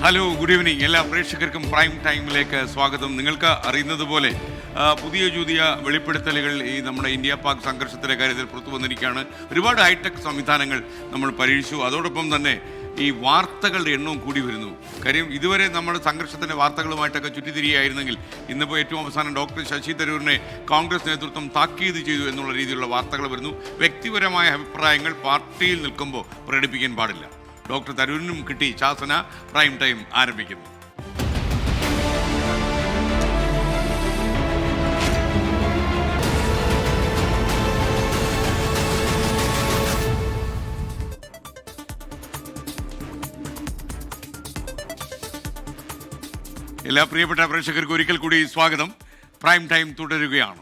Hello, good evening. എല്ലാ പ്രേക്ഷകർക്കും prime ടൈമിലേക്ക് സ്വാഗതം. നിങ്ങൾക്ക് അറിയുന്നത് പോലെ പുതിയ വെളിപ്പെടുത്തലുകൾ ഈ നമ്മുടെ ഇന്ത്യ പാക് സംഘർഷത്തിൻ്റെ കാര്യത്തിൽ പുറത്തു വന്നിരിക്കുകയാണ്. ഒരുപാട് ഹൈടെക് സംവിധാനങ്ങൾ നമ്മൾ പരീക്ഷിച്ചു. അതോടൊപ്പം തന്നെ ഈ വാർത്തകളുടെ എണ്ണവും കൂടി വരുന്നു. കാര്യം ഇതുവരെ നമ്മൾ സംഘർഷത്തിൻ്റെ വാർത്തകളുമായിട്ടൊക്കെ ചുറ്റിത്തിരിയായിരുന്നെങ്കിൽ ഇന്നിപ്പോൾ ഏറ്റവും അവസാനം ഡോക്ടർ ശശി തരൂരിനെ കോൺഗ്രസ് നേതൃത്വം താക്കീത് ചെയ്തു എന്നുള്ള രീതിയിലുള്ള വാർത്തകൾ വരുന്നു. വ്യക്തിപരമായ അഭിപ്രായങ്ങൾ പാർട്ടിയിൽ നിൽക്കുമ്പോൾ പ്രകടിപ്പിക്കാൻ പാടില്ല. ഡോക്ടർ തരൂരിനും കിട്ടി ശാസന. പ്രൈം ടൈം ആരംഭിക്കുന്നു. എല്ലാ പ്രിയപ്പെട്ട പ്രേക്ഷകർക്ക് ഒരിക്കൽ കൂടി സ്വാഗതം. പ്രൈം ടൈം തുടരുകയാണ്.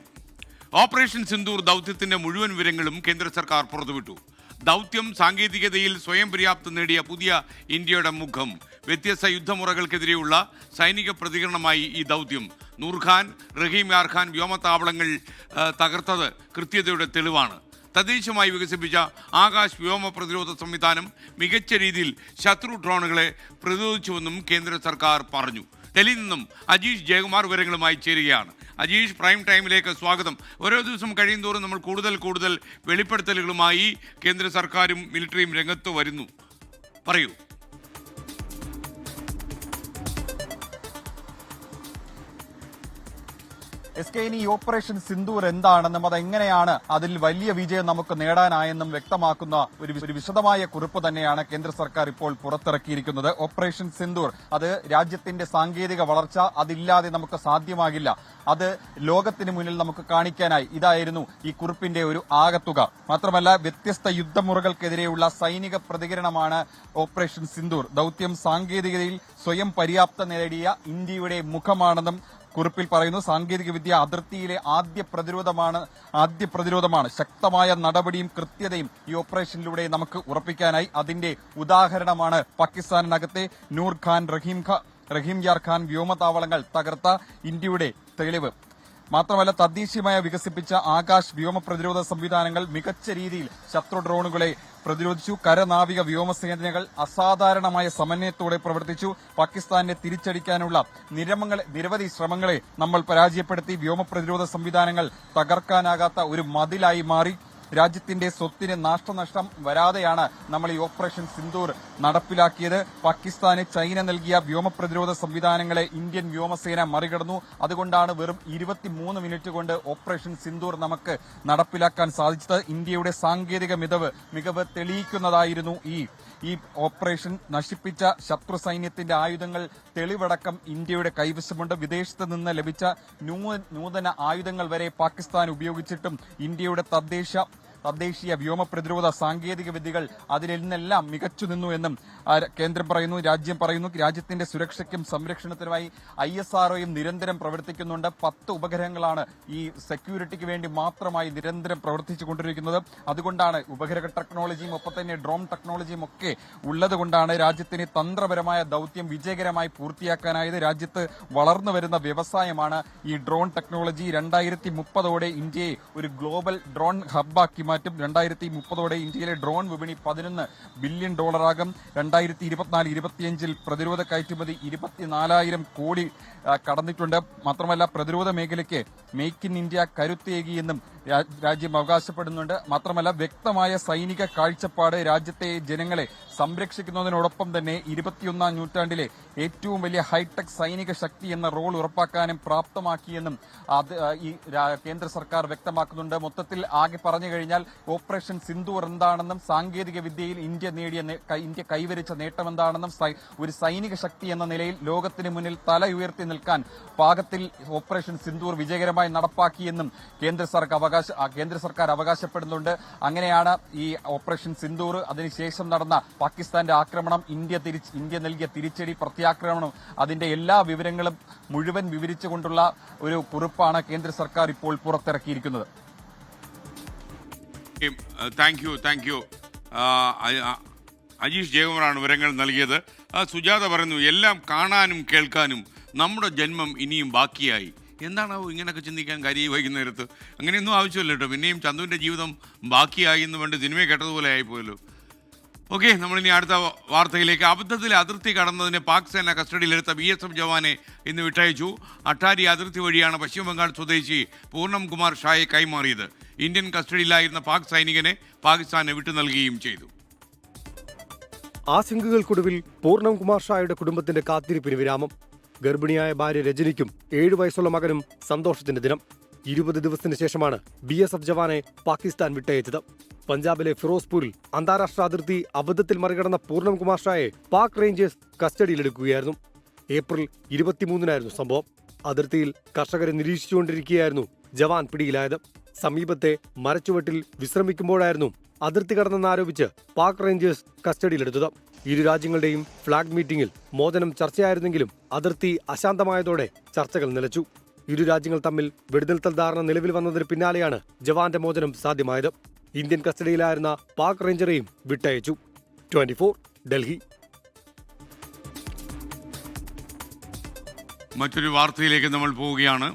ഓപ്പറേഷൻ സിന്ദൂർ ദൗത്യത്തിന്റെ മുഴുവൻ വിവരങ്ങളും കേന്ദ്ര സർക്കാർ പുറത്തുവിട്ടു. ദൗത്യം സാങ്കേതികതയിൽ സ്വയം പര്യാപ്തം നേടിയ പുതിയ ഇന്ത്യയുടെ മുഖം. വ്യത്യസ്ത യുദ്ധമുറകൾക്കെതിരെയുള്ള സൈനിക പ്രതികരണമായി ഈ ദൗത്യം. നൂർഖാൻ, റഹീം യാർ ഖാൻ വ്യോമത്താവളങ്ങൾ തകർത്തത് കൃത്യതയുടെ തെളിവാണ്. തദ്ദേശീയമായി വികസിപ്പിച്ച ആകാശ് വ്യോമ പ്രതിരോധ സംവിധാനം മികച്ച രീതിയിൽ ശത്രു ഡ്രോണുകളെ പ്രതിരോധിച്ചുവെന്നും കേന്ദ്ര സർക്കാർ പറഞ്ഞു. ഡൽഹിയിൽ നിന്നും അജീഷ് ജയകുമാർ വിവരങ്ങളുമായി ചേരുകയാണ്. അജീഷ്, പ്രൈം ടൈമിലേക്ക് സ്വാഗതം. ഓരോ ദിവസം കഴിയുന്തോറും നമ്മൾ കൂടുതൽ വെളിപ്പെടുത്തലുകളുമായി കേന്ദ്ര സർക്കാരും മിലിറ്ററിയും രംഗത്ത് വരുന്നു. പറയൂ. എസ്കെയിനി ഓപ്പറേഷൻ സിന്ദൂർ എന്താണെന്നും അതെങ്ങനെയാണ് അതിൽ വലിയ വിജയം നമുക്ക് നേടാനായെന്നും വ്യക്തമാക്കുന്ന ഒരു വിശദമായ കുറിപ്പ് തന്നെയാണ് കേന്ദ്ര സർക്കാർ ഇപ്പോൾ പുറത്തിറക്കിയിരിക്കുന്നത്. ഓപ്പറേഷൻ സിന്ദൂർ അത് രാജ്യത്തിന്റെ സാങ്കേതിക വളർച്ച, അതില്ലാതെ നമുക്ക് സാധ്യമാകില്ല. അത് ലോകത്തിന് മുന്നിൽ നമുക്ക് കാണിക്കാനായി ഇതായിരുന്നു ഈ കുറിപ്പിന്റെ ഒരു ആകത്തുക. മാത്രമല്ല, വ്യത്യസ്ത യുദ്ധമുറകൾക്കെതിരെയുള്ള സൈനിക പ്രതികരണമാണ് ഓപ്പറേഷൻ സിന്ദൂർ. ദൌത്യം സാങ്കേതികതയിൽ സ്വയം പര്യാപ്തത നേടിയ ഇന്ത്യയുടെ മുഖമാണെന്നും കുറിപ്പിൽ പറയുന്നു. സാങ്കേതികവിദ്യ അതിർത്തിയിലെ ആദ്യ പ്രതിരോധമാണ്. ശക്തമായ നടപടിയും കൃത്യതയും ഈ ഓപ്പറേഷനിലൂടെ നമുക്ക് ഉറപ്പിക്കാനായി. അതിന്റെ ഉദാഹരണമാണ് പാകിസ്ഥാനിനകത്തെ നൂർ ഖാൻ, റഹീം യാർ ഖാൻ വ്യോമതാവളങ്ങൾ തകർത്ത ഇന്ത്യയുടെ തെളിവ്. മാത്രമല്ല, തദ്ദേശീയമായി വികസിപ്പിച്ച ആകാശ് വ്യോമ പ്രതിരോധ സംവിധാനങ്ങൾ മികച്ച രീതിയിൽ ശത്രു ഡ്രോണുകളെ പ്രതിരോധിച്ചു. കരനാവിക വ്യോമസേനകൾ അസാധാരണമായ സമന്വയത്തോടെ പ്രവർത്തിച്ചു. പാകിസ്ഥാനെ തിരിച്ചടിക്കാനുള്ള നിരവധി ശ്രമങ്ങളെ നമ്മൾ പരാജയപ്പെടുത്തി. വ്യോമ പ്രതിരോധ സംവിധാനങ്ങൾ തകർക്കാനാകാത്ത ഒരു മതിലായി മാറി. രാജ്യത്തിന്റെ സ്വത്തിന് നാശനഷ്ടം വരാതെയാണ് നമ്മൾ ഈ ഓപ്പറേഷൻ സിന്ദൂർ നടപ്പിലാക്കിയത്. പാകിസ്ഥാന് ചൈന നൽകിയ വ്യോമ പ്രതിരോധ സംവിധാനങ്ങളെ ഇന്ത്യൻ വ്യോമസേന മറികടന്നു. അതുകൊണ്ടാണ് വെറും 23 മിനിറ്റ് കൊണ്ട് ഓപ്പറേഷൻ സിന്ദൂർ നമുക്ക് നടപ്പിലാക്കാൻ സാധിച്ചത്. ഇന്ത്യയുടെ സാങ്കേതിക മികവ് തെളിയിക്കുന്നതായിരുന്നു ഈ ഓപ്പറേഷൻ. നശിപ്പിച്ച ശത്രു സൈന്യത്തിന്റെ ആയുധങ്ങൾ തെളിവടക്കം ഇന്ത്യയുടെ കൈവശമുണ്ട്. വിദേശത്ത് നിന്ന് ലഭിച്ച നൂതന ആയുധങ്ങൾ വരെ പാകിസ്ഥാൻ ഉപയോഗിച്ചിട്ടും ഇന്ത്യയുടെ തദ്ദേശീയ വ്യോമ പ്രതിരോധ സാങ്കേതിക വിദ്യകൾ അതിൽ നിന്നെല്ലാം മികച്ചു നിന്നു എന്നും രാജ്യം പറയുന്നു. രാജ്യത്തിന്റെ സുരക്ഷയ്ക്കും സംരക്ഷണത്തിനുമായി ISROയും നിരന്തരം പ്രവർത്തിക്കുന്നുണ്ട്. 10 ഉപഗ്രഹങ്ങളാണ് ഈ സെക്യൂരിറ്റിക്ക് വേണ്ടി മാത്രമായി നിരന്തരം പ്രവർത്തിച്ചുകൊണ്ടിരിക്കുന്നത്. അതുകൊണ്ടാണ് ഉപഗ്രഹ ടെക്നോളജിയും ഒപ്പം തന്നെ ഡ്രോൺ ടെക്നോളജിയും ഒക്കെ ഉള്ളതുകൊണ്ടാണ് രാജ്യത്തിന് തന്ത്രപരമായ ദൌത്യം വിജയകരമായി പൂർത്തിയാക്കാനായത്. രാജ്യത്ത് വളർന്നു വരുന്ന വ്യവസായമാണ് ഈ ഡ്രോൺ ടെക്നോളജി. 2030ഓടെ ഇന്ത്യയെ ഒരു ഗ്ലോബൽ ഡ്രോൺ ഹബ്ബാക്കി മാറ്റും. 2030ഓടെ ഇന്ത്യയിലെ ഡ്രോൺ വിപണി $11 ബില്യൺ ആകും. 2024-25 പ്രതിരോധ കയറ്റുമതി 24,000 കോടി കടന്നിട്ടുണ്ട്. മാത്രമല്ല, പ്രതിരോധ മേഖലയ്ക്ക് മേക്ക് ഇൻ ഇന്ത്യ കരുത്തേകിയെന്നും രാജ്യം അവകാശപ്പെടുന്നുണ്ട്. മാത്രമല്ല, വ്യക്തമായ സൈനിക കാഴ്ചപ്പാട് രാജ്യത്തെ ജനങ്ങളെ സംരക്ഷിക്കുന്നതിനോടൊപ്പം തന്നെ 21ാം നൂറ്റാണ്ടിലെ ഏറ്റവും വലിയ ഹൈടെക് സൈനിക ശക്തി എന്ന റോൾ ഉറപ്പാക്കാനും പ്രാപ്തമാക്കിയെന്നും ഈ കേന്ദ്ര സർക്കാർ വ്യക്തമാക്കുന്നുണ്ട്. മൊത്തത്തിൽ ആകെ പറഞ്ഞു കഴിഞ്ഞാൽ ഓപ്പറേഷൻ സിന്ദൂർ എന്താണെന്നും സാങ്കേതിക വിദ്യയിൽ ഇന്ത്യ കൈവരിച്ച നേട്ടമെന്താണെന്നും ഒരു സൈനിക ശക്തി എന്ന നിലയിൽ ലോകത്തിന് മുന്നിൽ തല ഉയർത്തി നിൽക്കാൻ പാകത്തിൽ ഓപ്പറേഷൻ സിന്ദൂർ വിജയകരമായി നടപ്പാക്കിയെന്നും കേന്ദ്ര സർക്കാർ അവകാശപ്പെടുന്നുണ്ട്. അങ്ങനെയാണ് ഈ ഓപ്പറേഷൻ സിന്ദൂർ, അതിനുശേഷം നടന്ന പാകിസ്ഥാന്റെ ആക്രമണം, ഇന്ത്യ നൽകിയ തിരിച്ചടി, പ്രത്യാക്രമണം, അതിന്റെ എല്ലാ വിവരങ്ങളും മുഴുവൻ വിവരിച്ചുകൊണ്ടുള്ള ഒരു കുറിപ്പാണ് കേന്ദ്ര സർക്കാർ ഇപ്പോൾ പുറത്തിറക്കിയിരിക്കുന്നത്. താങ്ക് യു അജീഷ് ജയകുമാറാണ് വിവരങ്ങൾ നൽകിയത്. സുജാത പറയുന്നു, എല്ലാം കാണാനും കേൾക്കാനും നമ്മുടെ ജന്മം ഇനിയും ബാക്കിയായി. എന്താണാവോ ഇങ്ങനെയൊക്കെ ചിന്തിക്കാൻ കാര്യം വൈകുന്നേരത്ത്? അങ്ങനെയൊന്നും ആവശ്യമില്ല കേട്ടോ. പിന്നെയും ചന്തുവിൻ്റെ ജീവിതം ബാക്കിയായി എന്ന് വേണ്ടി സിനിമയെ കേട്ടതുപോലെ ആയിപ്പോയല്ലോ. ഓക്കെ, നമ്മളിനി അടുത്ത വാർത്തയിലേക്ക്. അബദ്ധത്തിൽ അതിർത്തി കടന്നതിന് പാക് സേന കസ്റ്റഡിയിലെടുത്ത BSF ജവാനെ ഇന്ന് വിട്ടയച്ചു. അട്ടാരി അതിർത്തി വഴിയാണ് പശ്ചിമബംഗാൾ സ്വദേശി പൂർണ്ണം കുമാർ ഷായെ കൈമാറിയത്. ഇന്ത്യൻ കസ്റ്റഡിയിലായിരുന്ന പാക് സൈനികനെ പാകിസ്ഥാന് വിട്ടു നൽകുകയും ചെയ്തു. ആശങ്കകൾക്കൊടുവിൽ പൂർണ്ണം കുമാർ ഷായുടെ കുടുംബത്തിന്റെ കാത്തിരിപ്പിന് വിരാമം. ഗർഭിണിയായ ഭാര്യ രജനിക്കും 7 വയസ്സുള്ള മകനും സന്തോഷത്തിന്റെ ദിനം. 20 ദിവസത്തിന് ശേഷമാണ് BSF ജവാനെ പാകിസ്ഥാൻ വിട്ടയച്ചത്. പഞ്ചാബിലെ ഫിറോസ്പൂരിൽ അന്താരാഷ്ട്ര അതിർത്തി അബദ്ധത്തിൽ മറികടന്ന പൂർണ്ണം കുമാർ ഷായെ പാക് റേഞ്ചേഴ്സ് കസ്റ്റഡിയിലെടുക്കുകയായിരുന്നു. ഏപ്രിൽ 23-നായിരുന്നു സംഭവം. അതിർത്തിയിൽ കർഷകരെ നിരീക്ഷിച്ചുകൊണ്ടിരിക്കുകയായിരുന്നു ജവാൻ പിടിയിലായത്. സമീപത്തെ മരച്ചുവട്ടിൽ വിശ്രമിക്കുമ്പോഴായിരുന്നു അതിർത്തി കടന്നെന്നാരോപിച്ച് പാക് റേഞ്ചേഴ്സ് കസ്റ്റഡിയിലെടുത്തത്. ഇരു രാജ്യങ്ങളുടെയും ഫ്ളാഗ് മീറ്റിംഗിൽ മോചനം ചർച്ചയായിരുന്നെങ്കിലും അതിർത്തി അശാന്തമായതോടെ ചർച്ചകൾ നിലച്ചു. ഇരു രാജ്യങ്ങൾ തമ്മിൽ വെടിനിർത്തൽ ധാരണ നിലവിൽ വന്നതിന് പിന്നാലെയാണ് ജവാന്റെ മോചനം സാധ്യമായത്. ഇന്ത്യൻ കസ്റ്റഡിയിലായിരുന്ന പാക് റേഞ്ചറെയും വിട്ടയച്ചു. 24 ഡൽഹി. മറ്റൊരു വാർത്തയിലേക്ക് നമ്മൾ പോവുകയാണ്.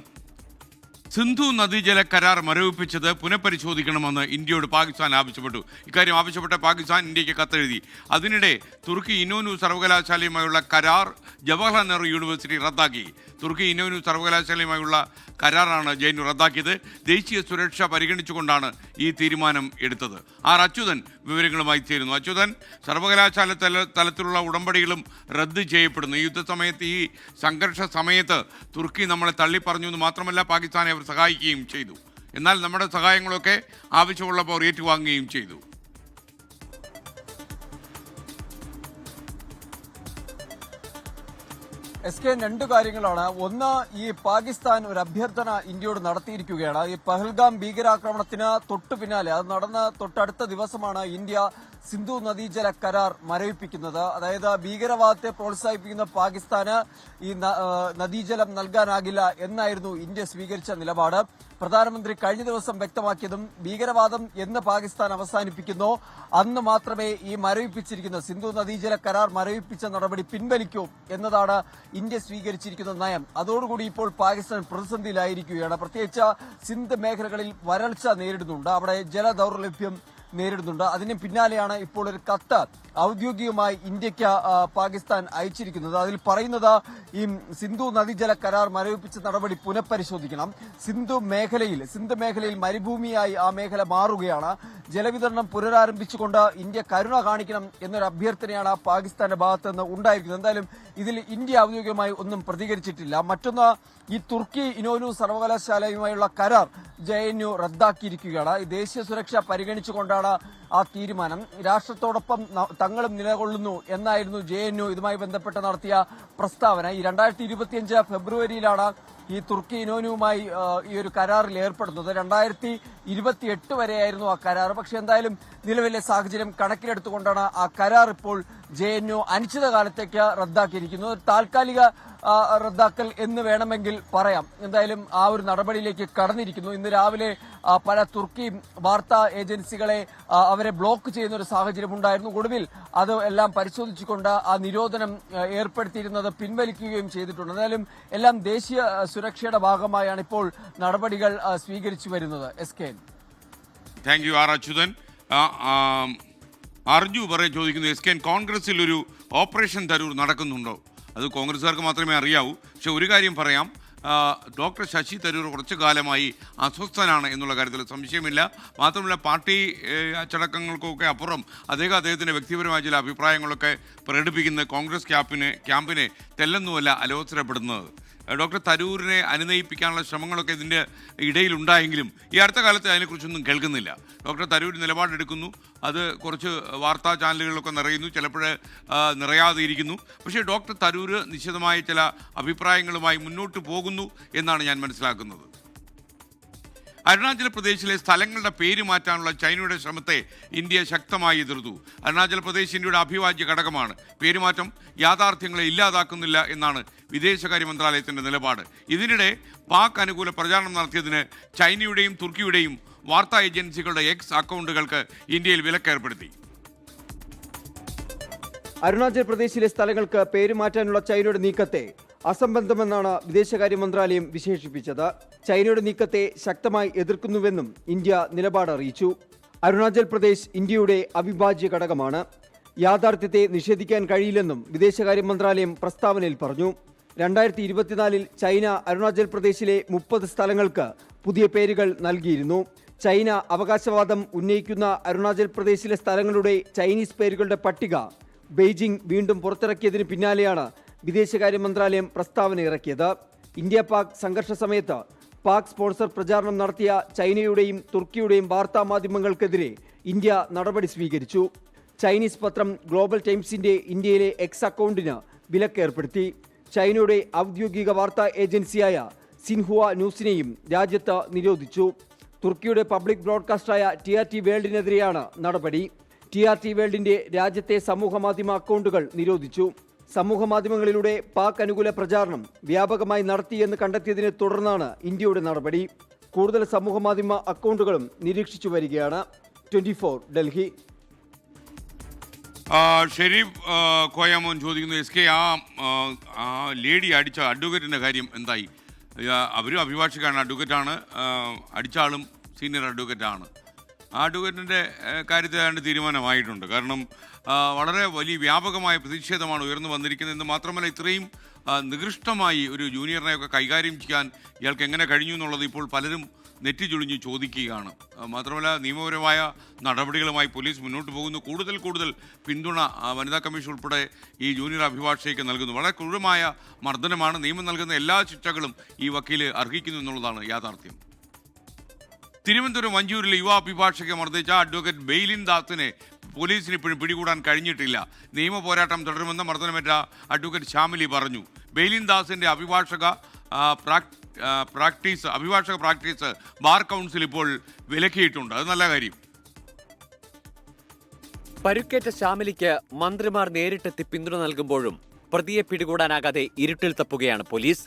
സിന്ധു നദീജല കരാർ മരവിപ്പിച്ചത് പുനഃപരിശോധിക്കണമെന്ന് ഇന്ത്യയോട് പാകിസ്ഥാൻ ആവശ്യപ്പെട്ടു. ഇക്കാര്യം ആവശ്യപ്പെട്ട പാകിസ്ഥാൻ ഇന്ത്യക്ക് കത്തെഴുതി. അതിനിടെ തുർക്കി ഇനോനു സർവകലാശാലയുമായുള്ള കരാർ ജവഹർലാൽ നെഹ്റു യൂണിവേഴ്സിറ്റി റദ്ദാക്കി. തുർക്കി ഇനോനു സർവകലാശാലയുമായുള്ള കരാറാണ് JNU റദ്ദാക്കിയത്. ദേശീയ സുരക്ഷ പരിഗണിച്ചുകൊണ്ടാണ് ഈ തീരുമാനം എടുത്തത്. അച്യുതൻ വിവരങ്ങളുമായി ചേരുന്നു. അച്യുതൻ, സർവകലാശാല തലത്തിലുള്ള ഉടമ്പടികളും റദ്ദ് ചെയ്യപ്പെടുന്നു. ഈ യുദ്ധസമയത്ത്, ഈ സംഘർഷ സമയത്ത് തുർക്കി നമ്മളെ തള്ളിപ്പറഞ്ഞു എന്ന് മാത്രമല്ല, പാകിസ്ഥാനെ അവർ സഹായിക്കുകയും ചെയ്തു. എന്നാൽ നമ്മുടെ സഹായങ്ങളൊക്കെ ആവശ്യമുള്ളപ്പോൾ ഏറ്റുവാങ്ങുകയും ചെയ്തു. SK, 2 കാര്യങ്ങളാണ്. ഒന്ന്, ഈ പാകിസ്ഥാൻ ഒരു അഭ്യർത്ഥന ഇന്ത്യയോട് നടത്തിയിരിക്കുകയാണ്. ഈ പഹൽഗാം ഭീകരാക്രമണത്തിന് തൊട്ടു പിന്നാലെ, അത് നടന്ന തൊട്ടടുത്ത ദിവസമാണ് ഇന്ത്യ സിന്ധു നദീജല കരാർ മരവിപ്പിക്കുന്നത്. അതായത് ഭീകരവാദത്തെ പ്രോത്സാഹിപ്പിക്കുന്ന പാകിസ്ഥാന് ഈ നദീജലം നൽകാനാകില്ല എന്നായിരുന്നു ഇന്ത്യ സ്വീകരിച്ച നിലപാട്. പ്രധാനമന്ത്രി കഴിഞ്ഞ ദിവസം വ്യക്തമാക്കിയതും ഭീകരവാദം എന്ന് പാകിസ്ഥാൻ അവസാനിപ്പിക്കുന്നോ അന്ന് മാത്രമേ ഈ മരവിപ്പിച്ചിരിക്കുന്ന സിന്ധു നദീജല കരാർ മരവിപ്പിച്ച നടപടി പിൻവലിക്കൂ എന്നതാണ് ഇന്ത്യ സ്വീകരിച്ചിരിക്കുന്ന നയം. അതോടുകൂടി ഇപ്പോൾ പാകിസ്ഥാൻ പ്രതിസന്ധിയിലായിരിക്കുകയാണ്. പ്രത്യേകിച്ച് സിന്ധ് മേഖലകളിൽ വരൾച്ച നേരിടുന്നുണ്ട്, അവിടെ ജലദൌർലഭ്യം നേരിടുന്നുണ്ട്. അതിന് പിന്നാലെയാണ് ഇപ്പോൾ ഒരു കത്ത് ഔദ്യോഗികമായി ഇന്ത്യക്ക് പാകിസ്ഥാൻ അയച്ചിരിക്കുന്നത്. അതിൽ പറയുന്നത് ഈ സിന്ധു നദീജല കരാർ മരവിപ്പിച്ച നടപടി പുനഃപരിശോധിക്കണം. സിന്ധ് മേഖലയിൽ മരുഭൂമിയായി ആ മേഖല മാറുകയാണ്. ജലവിതരണം പുനരാരംഭിച്ചുകൊണ്ട് ഇന്ത്യ കരുണ കാണിക്കണം എന്നൊരു അഭ്യർത്ഥനയാണ് പാകിസ്ഥാന്റെ ഭാഗത്ത് നിന്ന് ഉണ്ടായിരിക്കുന്നത്. എന്തായാലും ഇതിൽ ഇന്ത്യ ഔദ്യോഗികമായി ഒന്നും പ്രതികരിച്ചിട്ടില്ല. മറ്റൊന്ന്, ഈ തുർക്കി ഇനോനു സർവകലാശാലയുമായുള്ള കരാർ JNU റദ്ദാക്കിയിരിക്കുകയാണ്. ഈ ദേശീയ സുരക്ഷ പരിഗണിച്ചുകൊണ്ടാണ് ആ തീരുമാനം. രാഷ്ട്രത്തോടൊപ്പം തങ്ങളും നിലകൊള്ളുന്നു എന്നായിരുന്നു JNU ഇതുമായി ബന്ധപ്പെട്ട് നടത്തിയ പ്രസ്താവന. ഈ 2025 ഫെബ്രുവരിയിലാണ് ഈ തുർക്കി ഇനോനുവുമായി ഈ ഒരു കരാറിൽ ഏർപ്പെടുന്നത്. 2028 വരെയായിരുന്നു ആ കരാർ. പക്ഷെ എന്തായാലും നിലവിലെ സാഹചര്യം കണക്കിലെടുത്തുകൊണ്ടാണ് ആ കരാർ ഇപ്പോൾ JNU അനിശ്ചിതകാലത്തേക്ക് റദ്ദാക്കിയിരിക്കുന്നത്. താൽക്കാലിക റദ്ദാക്കൽ എന്ന് വേണമെങ്കിൽ പറയാം. എന്തായാലും ആ ഒരു നടപടിയിലേക്ക് കടന്നിരിക്കുന്നു. ഇന്ന് രാവിലെ പല തുർക്കി വാർത്താ ഏജൻസികളെ അവരെ ബ്ലോക്ക് ചെയ്യുന്ന ഒരു സാഹചര്യം ഉണ്ടായിരുന്നു. ഒടുവിൽ അത് എല്ലാം പരിശോധിച്ചുകൊണ്ട് ആ നിരോധനം ഏർപ്പെടുത്തിയിരുന്നത് പിൻവലിക്കുകയും ചെയ്തിട്ടുണ്ട്. എന്തായാലും എല്ലാം ദേശീയ സുരക്ഷയുടെ ഭാഗമായാണ് ഇപ്പോൾ നടപടികൾ സ്വീകരിച്ചു വരുന്നത്. SK. Thank you Achuthan. Arju ചോദിക്കുന്നു, SK, കോൺഗ്രസിൽ ഒരു ഓപ്പറേഷൻ തരൂർ നടക്കുന്നുണ്ടോ? അത് കോൺഗ്രസ്സുകാർക്ക് മാത്രമേ അറിയാവൂ. പക്ഷെ ഒരു കാര്യം പറയാം, ഡോക്ടർ ശശി തരൂർ കുറച്ചു കാലമായി അസ്വസ്ഥനാണ് എന്നുള്ള കാര്യത്തിൽ സംശയമില്ല. മാത്രമല്ല, പാർട്ടി അച്ചടക്കങ്ങൾക്കൊക്കെ അപ്പുറം അദ്ദേഹത്തിൻ്റെ വ്യക്തിപരമായ ചില അഭിപ്രായങ്ങളൊക്കെ പ്രകടിപ്പിക്കുന്ന കോൺഗ്രസ് ക്യാമ്പിനെ തെല്ലെന്നുമല്ല അലോസരപ്പെടുന്നത്. ഡോക്ടർ തരൂരിനെ അനുനയിപ്പിക്കാനുള്ള ശ്രമങ്ങളൊക്കെ ഇതിൻ്റെ ഇടയിലുണ്ടായെങ്കിലും ഈ അടുത്ത കാലത്ത് അതിനെക്കുറിച്ചൊന്നും കേൾക്കുന്നില്ല. ഡോക്ടർ തരൂർ നിലപാടെടുക്കുന്നു, അത് കുറച്ച് വാർത്താ ചാനലുകളിലൊക്കെ നിറയുന്നു, ചിലപ്പോൾ നിറയാതെ ഇരിക്കുന്നു. പക്ഷേ ഡോക്ടർ തരൂർ നിശ്ചിതമായ ചില അഭിപ്രായങ്ങളുമായി മുന്നോട്ട് പോകുന്നു എന്നാണ് ഞാൻ മനസ്സിലാക്കുന്നത്. അരുണാചൽ പ്രദേശിലെ സ്ഥലങ്ങളുടെ പേര് മാറ്റാനുള്ള ചൈനയുടെ ശ്രമത്തെ ഇന്ത്യ ശക്തമായി എതിർത്തു. അരുണാചൽ പ്രദേശ് ഇന്ത്യയുടെ അവിഭാജ്യ ഘടകമാണ്. പേരുമാറ്റം യാഥാർത്ഥ്യങ്ങളെ ഇല്ലാതാക്കുന്നില്ല എന്നാണ് വിദേശകാര്യ മന്ത്രാലയത്തിന്റെ നിലപാട്. ഇതിനിടെ പാക് അനുകൂല പ്രചാരണം നടത്തിയതിന് ചൈനയുടെയും തുർക്കിയുടെയും വാർത്താ ഏജൻസികളുടെ X അക്കൗണ്ടുകൾക്ക് ഇന്ത്യയിൽ വിലക്കേർപ്പെടുത്തി. അരുണാചൽ പ്രദേശിലെ സ്ഥലങ്ങൾക്ക് പേരുമാറ്റാനുള്ള ചൈനയുടെ നീക്കത്തെ അസംബന്ധമെന്നാണ് വിദേശകാര്യ മന്ത്രാലയം വിശേഷിപ്പിച്ചത്. ചൈനയുടെ നീക്കത്തെ ശക്തമായി എതിർക്കുന്നുവെന്നും ഇന്ത്യ നിലപാട് അറിയിച്ചു. അരുണാചൽ പ്രദേശ് ഇന്ത്യയുടെ അവിഭാജ്യ ഘടകമാണ്. യാഥാർത്ഥ്യത്തെ നിഷേധിക്കാൻ കഴിയില്ലെന്നും വിദേശകാര്യ മന്ത്രാലയം പ്രസ്താവനയിൽ പറഞ്ഞു. 2024 ചൈന അരുണാചൽ പ്രദേശിലെ 30 സ്ഥലങ്ങൾക്ക് പുതിയ പേരുകൾ നൽകിയിരുന്നു. ചൈന അവകാശവാദം ഉന്നയിക്കുന്ന അരുണാചൽ പ്രദേശിലെ സ്ഥലങ്ങളുടെ ചൈനീസ് പേരുകളുടെ പട്ടിക ബെയ്ജിംഗ് വീണ്ടും പുറത്തിറക്കിയതിന് പിന്നാലെയാണ് വിദേശകാര്യ മന്ത്രാലയം പ്രസ്താവന ഇറക്കിയത്. ഇന്ത്യ പാക് സംഘർഷ സമയത്ത് പാക് സ്പോൺസർ പ്രചാരണം നടത്തിയ ചൈനയുടെയും തുർക്കിയുടെയും വാർത്താ മാധ്യമങ്ങൾക്കെതിരെ ഇന്ത്യ നടപടി സ്വീകരിച്ചു. ചൈനീസ് പത്രം ഗ്ലോബൽ ടൈംസിന്റെ ഇന്ത്യയിലെ എക്സ് അക്കൗണ്ടിന് വിലക്കേർപ്പെടുത്തി. ചൈനയുടെ ഔദ്യോഗിക വാർത്താ ഏജൻസിയായ സിൻഹുവ ന്യൂസിനെയും രാജ്യത്ത് നിരോധിച്ചു. തുർക്കിയുടെ പബ്ലിക് ബ്രോഡ്കാസ്റ്റായ TRT വേൾഡിനെതിരെയാണ് നടപടി. TRT വേൾഡിന്റെ രാജ്യത്തെ സമൂഹമാധ്യമ അക്കൗണ്ടുകൾ നിരോധിച്ചു. സമൂഹമാധ്യമങ്ങളിലൂടെ പാക് അനുകൂല പ്രചാരണം വ്യാപകമായി നടത്തിയെന്ന് കണ്ടെത്തിയതിനെ തുടർന്നാണ് ഇന്ത്യയുടെ നടപടി. കൂടുതൽ സമൂഹമാധ്യമ അക്കൗണ്ടുകളും നിരീക്ഷിച്ചു വരികയാണ്. 24 ഡൽഹി. ഷെരീഫ് കോയാമോൻ ചോദിക്കുന്നു, SK ആ ലേഡി അടിച്ച അഡ്വക്കേറ്റിൻ്റെ കാര്യം എന്തായി? അവരും അഭിഭാഷകനാണ്, അഡ്വക്കേറ്റാണ്, അടിച്ച ആളും സീനിയർ അഡ്വക്കേറ്റാണ്. ആ അഡ്വക്കേറ്റിൻ്റെ കാര്യത്തിൽ ഏതാണ്ട് തീരുമാനമായിട്ടുണ്ട്. കാരണം വളരെ വലിയ വ്യാപകമായ പ്രതിഷേധമാണ് ഉയർന്നു വന്നിരിക്കുന്നത്. എന്ന് മാത്രമല്ല, ഇത്രയും നികൃഷ്ടമായി ഒരു ജൂനിയറിനെയൊക്കെ കൈകാര്യം ചെയ്യാൻ ഇയാൾക്ക് എങ്ങനെ കഴിഞ്ഞു എന്നുള്ളത് ഇപ്പോൾ പലരും നെറ്റിചുളിഞ്ഞ് ചോദിക്കുകയാണ്. മാത്രമല്ല, നിയമപരമായ നടപടികളുമായി പോലീസ് മുന്നോട്ട് പോകുന്നു. കൂടുതൽ പിന്തുണ വനിതാ കമ്മീഷൻ ഉൾപ്പെടെ ഈ ജൂനിയർ അഭിഭാഷകയ്ക്ക് നൽകുന്നു. വളരെ ക്രൂരമായ മർദ്ദനമാണ്. നിയമം നൽകുന്ന എല്ലാ ശിക്ഷകളും ഈ വക്കീൽ അർഹിക്കുന്നു എന്നുള്ളതാണ് യാഥാർത്ഥ്യം. തിരുവനന്തപുരം വഞ്ചൂരിലെ യുവ അഭിഭാഷകയെ മർദ്ദിച്ച അഡ്വക്കേറ്റ് ബെയ്ലിൻ ദാസിനെ പോലീസിന് ഇപ്പോഴും പിടികൂടാൻ കഴിഞ്ഞിട്ടില്ല. നിയമ പോരാട്ടം തുടരുമെന്ന് മർദ്ദനമേറ്റ അഡ്വക്കേറ്റ് ശ്യാമിലി പറഞ്ഞു. ബെയ്ലിൻ ദാസിന്റെ അഭിഭാഷക പ്രാക്ടീസ് ബാർ കൗൺസിൽ ഇപ്പോൾ വിലക്കിയിട്ടുണ്ട്. അത് നല്ല കാര്യം. പരുക്കേറ്റ ശ്യാമിലിക്ക് മന്ത്രിമാർ നേരിട്ടെത്തി പിന്തുണ നൽകുമ്പോഴും പ്രതിയെ പിടികൂടാനാകാതെ ഇരുട്ടിൽ തപ്പുകയാണ് പോലീസ്.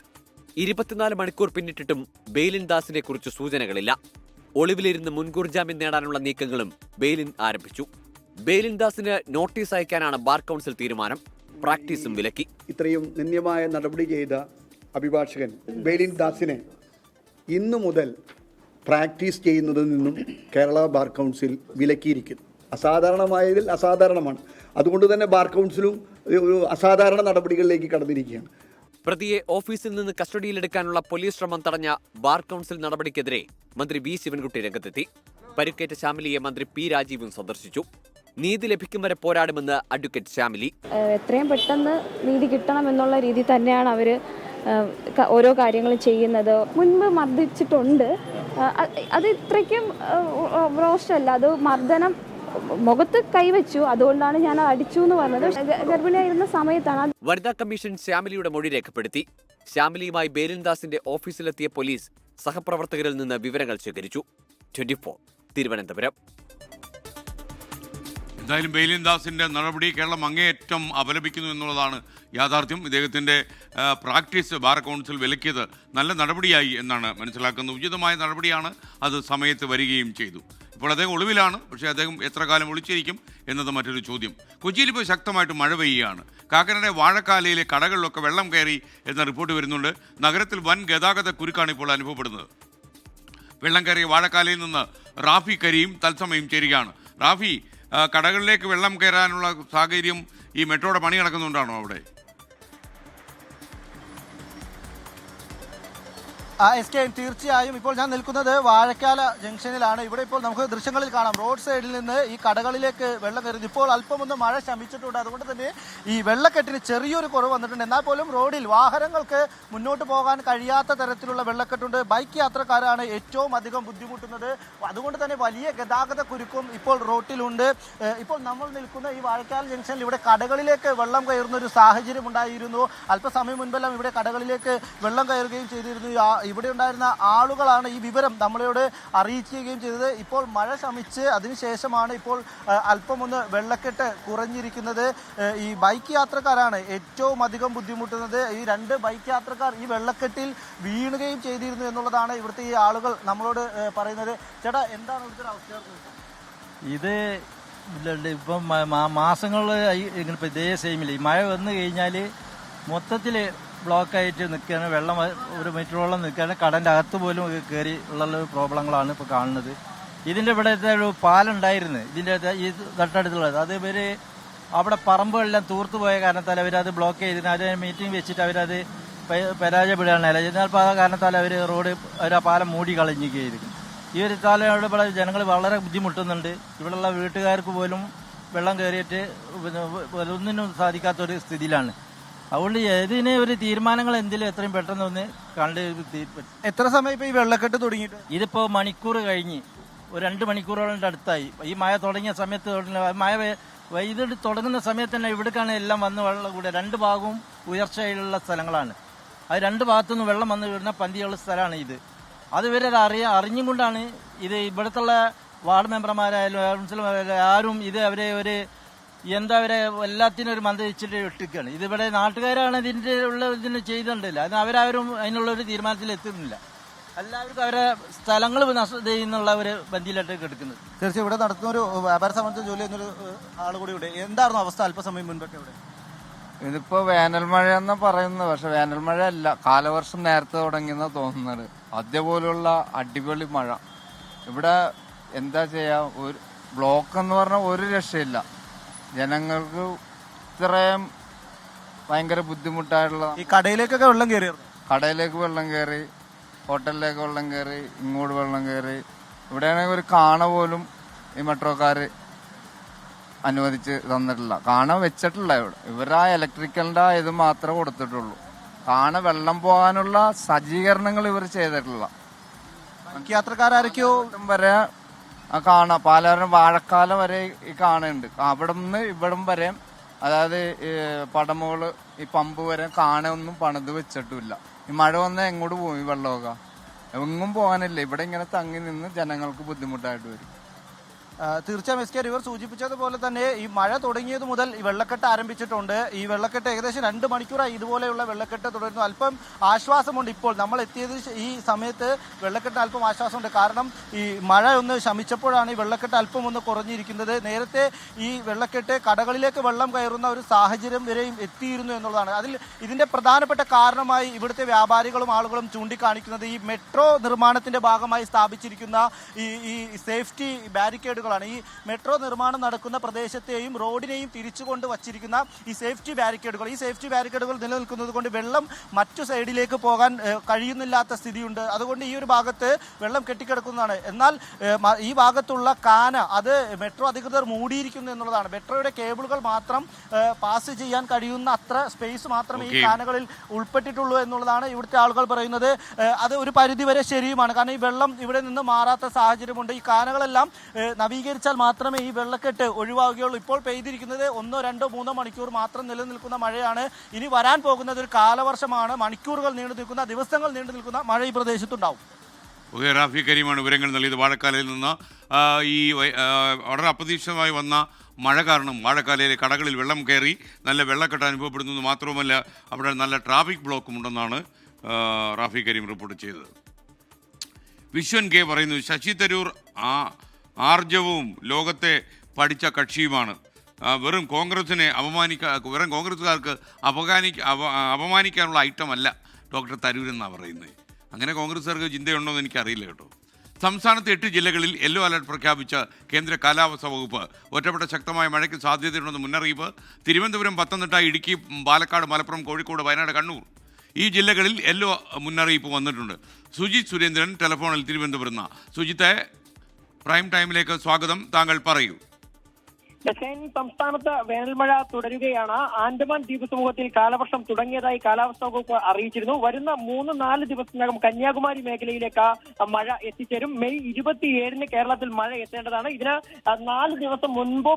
24 മണിക്കൂർ പിന്നിട്ടിട്ടും ബെയ്ലിൻ ദാസിനെ കുറിച്ച് സൂചനകളില്ല. ഒളിവിലിരുന്ന് മുൻകൂർ ജാമ്യം നേടാനുള്ള നീക്കങ്ങളും ബെയ്ലിൻ ആരംഭിച്ചു. ബെയ്ലിൻ ദാസിന് നോട്ടീസ് അയക്കാനാണ് ബാർ കൗൺസിൽ തീരുമാനം. പ്രാക്ടീസും വിലക്കി. ഇത്രയും നിന്ദ്യമായ നടപടി ചെയ്ത അഭിഭാഷകൻ ബെയ്ലിൻ ദാസിനെ ഇന്നു മുതൽ പ്രാക്ടീസ് ചെയ്യുന്നതിൽ നിന്നും കേരള ബാർ കൗൺസിൽ വിലക്കിയിരിക്കുന്നു. അസാധാരണമായതിൽ അസാധാരണമാണ്. അതുകൊണ്ട് തന്നെ ബാർ കൗൺസിലും ഒരു അസാധാരണ നടപടികളിലേക്ക് കടന്നിരിക്കുകയാണ്. പ്രതിയെ ഓഫീസിൽ നിന്ന് കസ്റ്റഡിയിലെടുക്കാനുള്ള പോലീസ് ശ്രമം തടഞ്ഞ ബാർ കൗൺസിൽ നടപടിക്കെതിരെ മന്ത്രി വി ശിവൻകുട്ടി രംഗത്തെത്തി. പരുക്കേറ്റ ശ്യാമിലിയെ മന്ത്രി പി രാജീവും സന്ദർശിച്ചു. നീതി ലഭിക്കും വരെ പോരാടുമെന്ന് അഡ്വക്കേറ്റ് ശ്യാമിലി. എത്രയും പെട്ടെന്ന് നീതി കിട്ടണമെന്നുള്ള രീതി തന്നെയാണ് അവർ ഓരോ കാര്യങ്ങളും ചെയ്യുന്നത്. മുൻപ് മർദ്ദിച്ചിട്ടുണ്ട്. അത് ഇത്രയ്ക്കും ബ്രോഷല്ല, അത് മർദ്ദനം മുഖത്ത് കൈവച്ചു. അതുകൊണ്ടാണ് ഞാൻ അടിച്ചു എന്ന് പറഞ്ഞത്. ഗർഭിണിയായിരുന്ന സമയത്താണ്. വനിതാ കമ്മീഷൻ ശ്യാമിലിയുടെ മൊഴി രേഖപ്പെടുത്തി. ശ്യാമിലിയുമായി ബെയ്ലിൻ ദാസിന്റെ ഓഫീസിലെത്തിയ പോലീസ് സഹപ്രവർത്തകരിൽ നിന്ന് വിവരങ്ങൾ ശേഖരിച്ചു. 24 തിരുവനന്തപുരം. എന്തായാലും ബെയ്ലിൻ ദാസിന്റെ നടപടി കേരളം അങ്ങേയറ്റം അപലപിക്കുന്നു എന്നുള്ളതാണ് യാഥാർത്ഥ്യം. ഇദ്ദേഹത്തിന്റെ പ്രാക്ടീസ് ബാർ കൗൺസിൽ വിലക്കിയത് നല്ല നടപടിയായി എന്നാണ് മനസ്സിലാക്കുന്നത്. ഉചിതമായ നടപടിയാണ്. അത് സമയത്ത് വരികയും ചെയ്തു. ഇപ്പോൾ അദ്ദേഹം ഒളിവിലാണ്. പക്ഷേ അദ്ദേഹം എത്ര കാലം ഒളിച്ചിരിക്കും എന്നത് മറ്റൊരു ചോദ്യം. കൊച്ചിയിൽ ഇപ്പോൾ ശക്തമായിട്ട് മഴ പെയ്യുകയാണ്. കാക്കനാട് വാഴക്കാലയിലെ കടകളിലൊക്കെ വെള്ളം കയറി എന്ന റിപ്പോർട്ട് വരുന്നുണ്ട്. നഗരത്തിൽ വൻ ഗതാഗത കുരുക്കാണ് ഇപ്പോൾ അനുഭവപ്പെടുന്നത്. വെള്ളം കയറിയ വാഴക്കാലയിൽ നിന്ന് റാഫി കരീം തത്സമയം ചേരുകയാണ്. റാഫി, കടകളിലേക്ക് വെള്ളം കയറാനുള്ള സാഹചര്യം ഈ മെട്രോയുടെ പണി നടക്കുന്നുണ്ടാണോ അവിടെ? SK തീർച്ചയായും ഇപ്പോൾ ഞാൻ നിൽക്കുന്നത് വാഴക്കാല ജംഗ്ഷനിലാണ്. ഇവിടെ ഇപ്പോൾ നമുക്ക് ദൃശ്യങ്ങളിൽ കാണാം റോഡ് സൈഡിൽ നിന്ന് ഈ കടകളിലേക്ക് വെള്ളം കയറുന്നു. ഇപ്പോൾ അല്പമൊന്ന് മഴ ശമിച്ചിട്ടുണ്ട്. അതുകൊണ്ട് തന്നെ ഈ വെള്ളക്കെട്ടിന് ചെറിയൊരു കുറവ് വന്നിട്ടുണ്ട്. എന്നാൽ പോലും റോഡിൽ വാഹനങ്ങൾക്ക് മുന്നോട്ട് പോകാൻ കഴിയാത്ത തരത്തിലുള്ള വെള്ളക്കെട്ടുണ്ട്. ബൈക്ക് യാത്രക്കാരാണ് ഏറ്റവും അധികം ബുദ്ധിമുട്ടുന്നത്. അതുകൊണ്ട് തന്നെ വലിയ ഗതാഗത കുരുക്കും ഇപ്പോൾ റോഡിലുണ്ട്. ഇപ്പോൾ നമ്മൾ നിൽക്കുന്ന ഈ വാഴക്കാല ജംഗ്ഷനിൽ ഇവിടെ കടകളിലേക്ക് വെള്ളം കയറുന്ന ഒരു സാഹചര്യം ഉണ്ടായിരുന്നു. അല്പസമയം മുൻപെല്ലാം ഇവിടെ കടകളിലേക്ക് വെള്ളം കയറുകയും ചെയ്തിരുന്നു. ഇവിടെ ഉണ്ടായിരുന്ന ആളുകളാണ് ഈ വിവരം നമ്മളോട് അറിയിക്കുകയും ചെയ്തത്. ഇപ്പോൾ മഴ ശമിച്ച് അതിനുശേഷമാണ് ഇപ്പോൾ അല്പമൊന്ന് വെള്ളക്കെട്ട് കുറഞ്ഞിരിക്കുന്നത്. ഈ ബൈക്ക് യാത്രക്കാരാണ് ഏറ്റവും അധികം ബുദ്ധിമുട്ടുന്നത്. ഈ 2 ബൈക്ക് യാത്രക്കാർ ഈ വെള്ളക്കെട്ടിൽ വീണുകയും ചെയ്തിരുന്നു എന്നുള്ളതാണ് ഇവിടുത്തെ ഈ ആളുകൾ നമ്മളോട് പറയുന്നത്. ചേട്ടാ, എന്താണ് ഇവിടുത്തെ അവസ്ഥ? ഇത് ഇപ്പം മാസങ്ങൾ ഇപ്പം ഇതേ സെയിമില്ല. ഈ മഴ വന്നു കഴിഞ്ഞാൽ മൊത്തത്തിൽ ബ്ലോക്കായിട്ട് നിൽക്കുകയാണ്. വെള്ളം 1 മീറ്ററോളം നിൽക്കുകയാണ്. കടൻ്റെ അകത്ത് പോലും കയറി ഉള്ള പ്രോബ്ലങ്ങളാണ് ഇപ്പോൾ കാണുന്നത്. ഇതിൻ്റെ ഇവിടുത്തെ ഒരു പാലുണ്ടായിരുന്നു. ഇതിൻ്റെ ഈ തൊട്ടടുത്തുള്ളത് അത് ഇവർ അവിടെ പറമ്പുകളെല്ലാം തൂർത്തുപോയ കാരണത്താൽ അവരത് ബ്ലോക്ക് ചെയ്തിട്ട് അവർ മീറ്റിംഗ് വെച്ചിട്ട് അവരത് പരാജയപ്പെടുകയാണ്. എന്നാൽ ആ കാരണത്താൽ അവർ ആ പാലം മൂടി കളഞ്ഞിരിക്കുകയായിരിക്കും. ഈ ഒരു കാലയോട് ഇവിടെ ജനങ്ങൾ വളരെ ബുദ്ധിമുട്ടുന്നുണ്ട്. ഇവിടെയുള്ള വീട്ടുകാർക്ക് പോലും വെള്ളം കയറിയിട്ട് ഒന്നിനും സാധിക്കാത്തൊരു സ്ഥിതിയിലാണ്. അതുകൊണ്ട് ഇതിന് ഒരു തീരുമാനങ്ങൾ എന്തെങ്കിലും എത്രയും പെട്ടെന്ന് ഒന്ന് കണ്ട്. എത്ര സമയം ഇപ്പൊ ഈ വെള്ളക്കെട്ട് തുടങ്ങിയിട്ട്? ഇതിപ്പോ മണിക്കൂർ കഴിഞ്ഞ് ഒരു 2 മണിക്കൂറോളം അടുത്തായി. ഈ മഴ തുടങ്ങിയ സമയത്ത് മഴ വൈദ്യുതി തുടങ്ങുന്ന സമയത്ത് തന്നെ ഇവിടേക്കാണ് എല്ലാം വന്ന് വെള്ളം കൂടെ. 2 ഭാഗവും ഉയർച്ചയിലുള്ള സ്ഥലങ്ങളാണ്. അത് 2 ഭാഗത്തുനിന്ന് വെള്ളം വന്ന് വീഴുന്ന പന്തിയുള്ള സ്ഥലമാണ് ഇത്. അത് ഇവരെ അറിഞ്ഞും കൊണ്ടാണ് ഇത്. ഇവിടുത്തുള്ള വാർഡ് മെമ്പർമാരായാലും കൗൺസിലർമാരായാലും ആരും ഇത് അവരെ അവരെ എല്ലാത്തിനും ഒരു മന്ദരിച്ചിട്ട് ഇട്ടിരിക്കുകയാണ്. ഇതിവിടെ നാട്ടുകാരാണ് ഇതിന് ചെയ്തിട്ടില്ല. അതിന് അവരാരും അതിനുള്ള ഒരു തീരുമാനത്തിൽ എത്തുന്നില്ല. എല്ലാവർക്കും അവരെ സ്ഥലങ്ങൾ ചെയ്യുന്നുള്ള ഒരു ബന്ധിയിലോട്ടേക്ക് എടുക്കുന്നത്. തീർച്ചയായും ഇവിടെ നടത്തുന്ന ഒരു വ്യാപാര സംബന്ധിച്ച് ജോലി ചെയ്യുന്നൊരു ആൾ കൂടി ഇവിടെ. എന്തായിരുന്നു അവസ്ഥ അല്പസമയം മുൻപൊക്കെ ഇവിടെ? ഇതിപ്പോ വേനൽ മഴ എന്ന് പറയുന്നത്, പക്ഷെ വേനൽ മഴ അല്ല, കാലവർഷം നേരത്തെ തുടങ്ങിയെന്ന് തോന്നുന്നത്. അതേപോലുള്ള അടിപൊളി മഴ ഇവിടെ. എന്താ ചെയ്യാ, ഒരു ബ്ലോക്ക് എന്ന് പറഞ്ഞാൽ ഒരു രക്ഷയില്ല. ജനങ്ങൾക്ക് ഇത്രയും ഭയങ്കര ബുദ്ധിമുട്ടായിട്ടുള്ള. ഈ കടയിലേക്കൊക്കെ വെള്ളം കയറിയായിരുന്നു? കടയിലേക്ക് വെള്ളം കയറി, ഹോട്ടലിലേക്ക് വെള്ളം കയറി, ഇങ്ങോട്ട് വെള്ളം കയറി. ഇവിടെയാണെങ്കിൽ ഒരു കാണ പോലും ഈ മെട്രോക്കാർ അനുവദിച്ച് തന്നിട്ടില്ല. കാണ വെച്ചിട്ടില്ല ഇവിടെ. ഇവരാ ഇലക്ട്രിക്കലിന്റെ ഇത് മാത്രമേ കൊടുത്തിട്ടുള്ളൂ. കാണ വെള്ളം പോകാനുള്ള സജ്ജീകരണങ്ങൾ ഇവർ ചെയ്തിട്ടില്ല. യാത്രക്കാരൊക്കെയോ വരെ കാണ പാലാരം വാഴക്കാലം വരെ ഈ കാണുന്നുണ്ട്. അവിടെ നിന്ന് ഇവിടം വരെ, അതായത് പടമുകള് ഈ പമ്പ് വരെ കാണൊന്നും പണിത് വെച്ചിട്ടില്ല. ഈ മഴ വന്നാൽ എങ്ങോട്ട് പോകും ഈ വെള്ളമൊക്കെ? എങ്ങും പോകാനില്ല. ഇവിടെ ഇങ്ങനെ തങ്ങി നിന്ന് ജനങ്ങൾക്ക് ബുദ്ധിമുട്ടായിട്ട് വരും. തീർച്ചയായും എസ് കെ ഇവർ സൂചിപ്പിച്ചതുപോലെ തന്നെ ഈ മഴ തുടങ്ങിയത് മുതൽ ഈ വെള്ളക്കെട്ട് ആരംഭിച്ചിട്ടുണ്ട്. ഈ വെള്ളക്കെട്ട് ഏകദേശം 2 മണിക്കൂറായി ഇതുപോലെയുള്ള വെള്ളക്കെട്ട് തുടരുന്നു. അല്പം ആശ്വാസമുണ്ട്. ഇപ്പോൾ നമ്മൾ എത്തിയത് ഈ സമയത്ത് വെള്ളക്കെട്ട് അല്പം ആശ്വാസമുണ്ട്. കാരണം ഈ മഴ ഒന്ന് ശമിച്ചപ്പോഴാണ് ഈ വെള്ളക്കെട്ട് അല്പം ഒന്ന് കുറഞ്ഞിരിക്കുന്നത്. നേരത്തെ ഈ വെള്ളക്കെട്ട് കടകളിലേക്ക് വെള്ളം കയറുന്ന ഒരു സാഹചര്യം വരെയും എത്തിയിരുന്നു എന്നുള്ളതാണ്. ഇതിന്റെ പ്രധാനപ്പെട്ട കാരണമായി ഇവിടുത്തെ വ്യാപാരികളും ആളുകളും ചൂണ്ടിക്കാണിക്കുന്നത് ഈ മെട്രോ നിർമ്മാണത്തിന്റെ ഭാഗമായി സ്ഥാപിച്ചിരിക്കുന്ന ഈ സേഫ്റ്റി ബാരിക്കേഡുകൾ. ഈ മെട്രോ നിർമ്മാണം നടക്കുന്ന പ്രദേശത്തെയും റോഡിനെയും തിരിച്ചുകൊണ്ട് വച്ചിരിക്കുന്ന ഈ സേഫ്റ്റി ബാരിക്കേഡുകൾ നിലനിൽക്കുന്നത് കൊണ്ട് വെള്ളം മറ്റു സൈഡിലേക്ക് പോകാൻ കഴിയുന്നില്ലാത്ത സ്ഥിതിയുണ്ട്. അതുകൊണ്ട് ഈ ഒരു ഭാഗത്ത് വെള്ളം കെട്ടിക്കിടക്കുന്നതാണ്. എന്നാൽ ഈ ഭാഗത്തുള്ള കാന അത് മെട്രോ അധികൃതർ മൂടിയിരിക്കുന്നു എന്നുള്ളതാണ്. മെട്രോയുടെ കേബിളുകൾ മാത്രം പാസ് ചെയ്യാൻ കഴിയുന്ന അത്ര സ്പേസ് മാത്രമേ ഈ കാനകളിൽ ഉൾപ്പെട്ടിട്ടുള്ളൂ എന്നുള്ളതാണ് ഇവിടുത്തെ ആളുകൾ പറയുന്നത്. അത് ഒരു പരിധിവരെ ശരിയുമാണ്. കാരണം ഈ വെള്ളം ഇവിടെ നിന്ന് മാറാത്ത സാഹചര്യമുണ്ട്. ഈ കാനകളെല്ലാം നവീകരിച്ചാൽ മാത്രമേ ഈ വെള്ളക്കെട്ട് ഒഴിവാകുകയുള്ളൂ. ഇപ്പോൾ പെയ്തിരിക്കുന്നത് 1, 2, 3 മണിക്കൂർ മാത്രം നിലനിൽക്കുന്ന മഴയാണ്. ഇനി വരാൻ പോകുന്നത് ഒരു കാലവർഷമാണ്. മണിക്കൂറുകൾ നീണ്ടു നിൽക്കുന്ന, ദിവസങ്ങൾ നീണ്ടു നിൽക്കുന്ന മഴ ഈ പ്രദേശത്തുണ്ടാവും. റാഫി കരീമാണ് വിവരങ്ങൾ നൽകിയത് വാഴക്കാലയിൽ നിന്ന്. ഈ വളരെ അപ്രതീക്ഷിതമായി വന്ന മഴ കാരണം വാഴക്കാലയിലെ കടകളിൽ വെള്ളം കയറി നല്ല വെള്ളക്കെട്ട് അനുഭവപ്പെടുന്നത് മാത്രവുമല്ല, അവിടെ നല്ല ട്രാഫിക് ബ്ലോക്കും ഉണ്ടെന്നാണ് റാഫി കരീം റിപ്പോർട്ട് ചെയ്തത്. വിശ്വൻ കെ പറയുന്നു, ശശി തരൂർ ആർജവും ലോകത്തെ പഠിച്ച കക്ഷിയുമാണ്. വെറും കോൺഗ്രസുകാർക്ക് അപമാനിക്കാനുള്ള ഐറ്റം അല്ല ഡോക്ടർ തരൂർ എന്നാണ് പറയുന്നത്. അങ്ങനെ കോൺഗ്രസുകാർക്ക് ചിന്തയുണ്ടോ എന്ന് എനിക്കറിയില്ല കേട്ടോ. സംസ്ഥാനത്ത് 8 ജില്ലകളിൽ യെല്ലോ അലർട്ട് പ്രഖ്യാപിച്ച കേന്ദ്ര കാലാവസ്ഥാ വകുപ്പ്. ഒറ്റപ്പെട്ട ശക്തമായ മഴയ്ക്ക് സാധ്യതയുണ്ടെന്ന് മുന്നറിയിപ്പ്. തിരുവനന്തപുരം, പത്തനംതിട്ട, ഇടുക്കി, പാലക്കാട്, മലപ്പുറം, കോഴിക്കോട്, വയനാട്, കണ്ണൂർ ഈ ജില്ലകളിൽ യെല്ലോ മുന്നറിയിപ്പ് വന്നിട്ടുണ്ട്. സുജിത് സുരേന്ദ്രൻ ടെലിഫോണിൽ തിരുവനന്തപുരം. സുജിത്തെ, പ്രൈം ടൈമിലേക്ക് സ്വാഗതം. താങ്കൾ പറയൂ. സംസ്ഥാനത്ത് വേനൽമഴ തുടരുകയാണ്. ആൻഡമാൻ ദ്വീപ് സമൂഹത്തിൽ കാലവർഷം തുടങ്ങിയതായി കാലാവസ്ഥാ വകുപ്പ് അറിയിച്ചിരുന്നു. വരുന്ന 3-4 ദിവസത്തിനകം കന്യാകുമാരി മേഖലയിലേക്ക് മഴ എത്തിച്ചേരും. മെയ് 27-ന് കേരളത്തിൽ മഴ എത്തേണ്ടതാണ്. ഇതിന് 4 ദിവസം മുൻപോ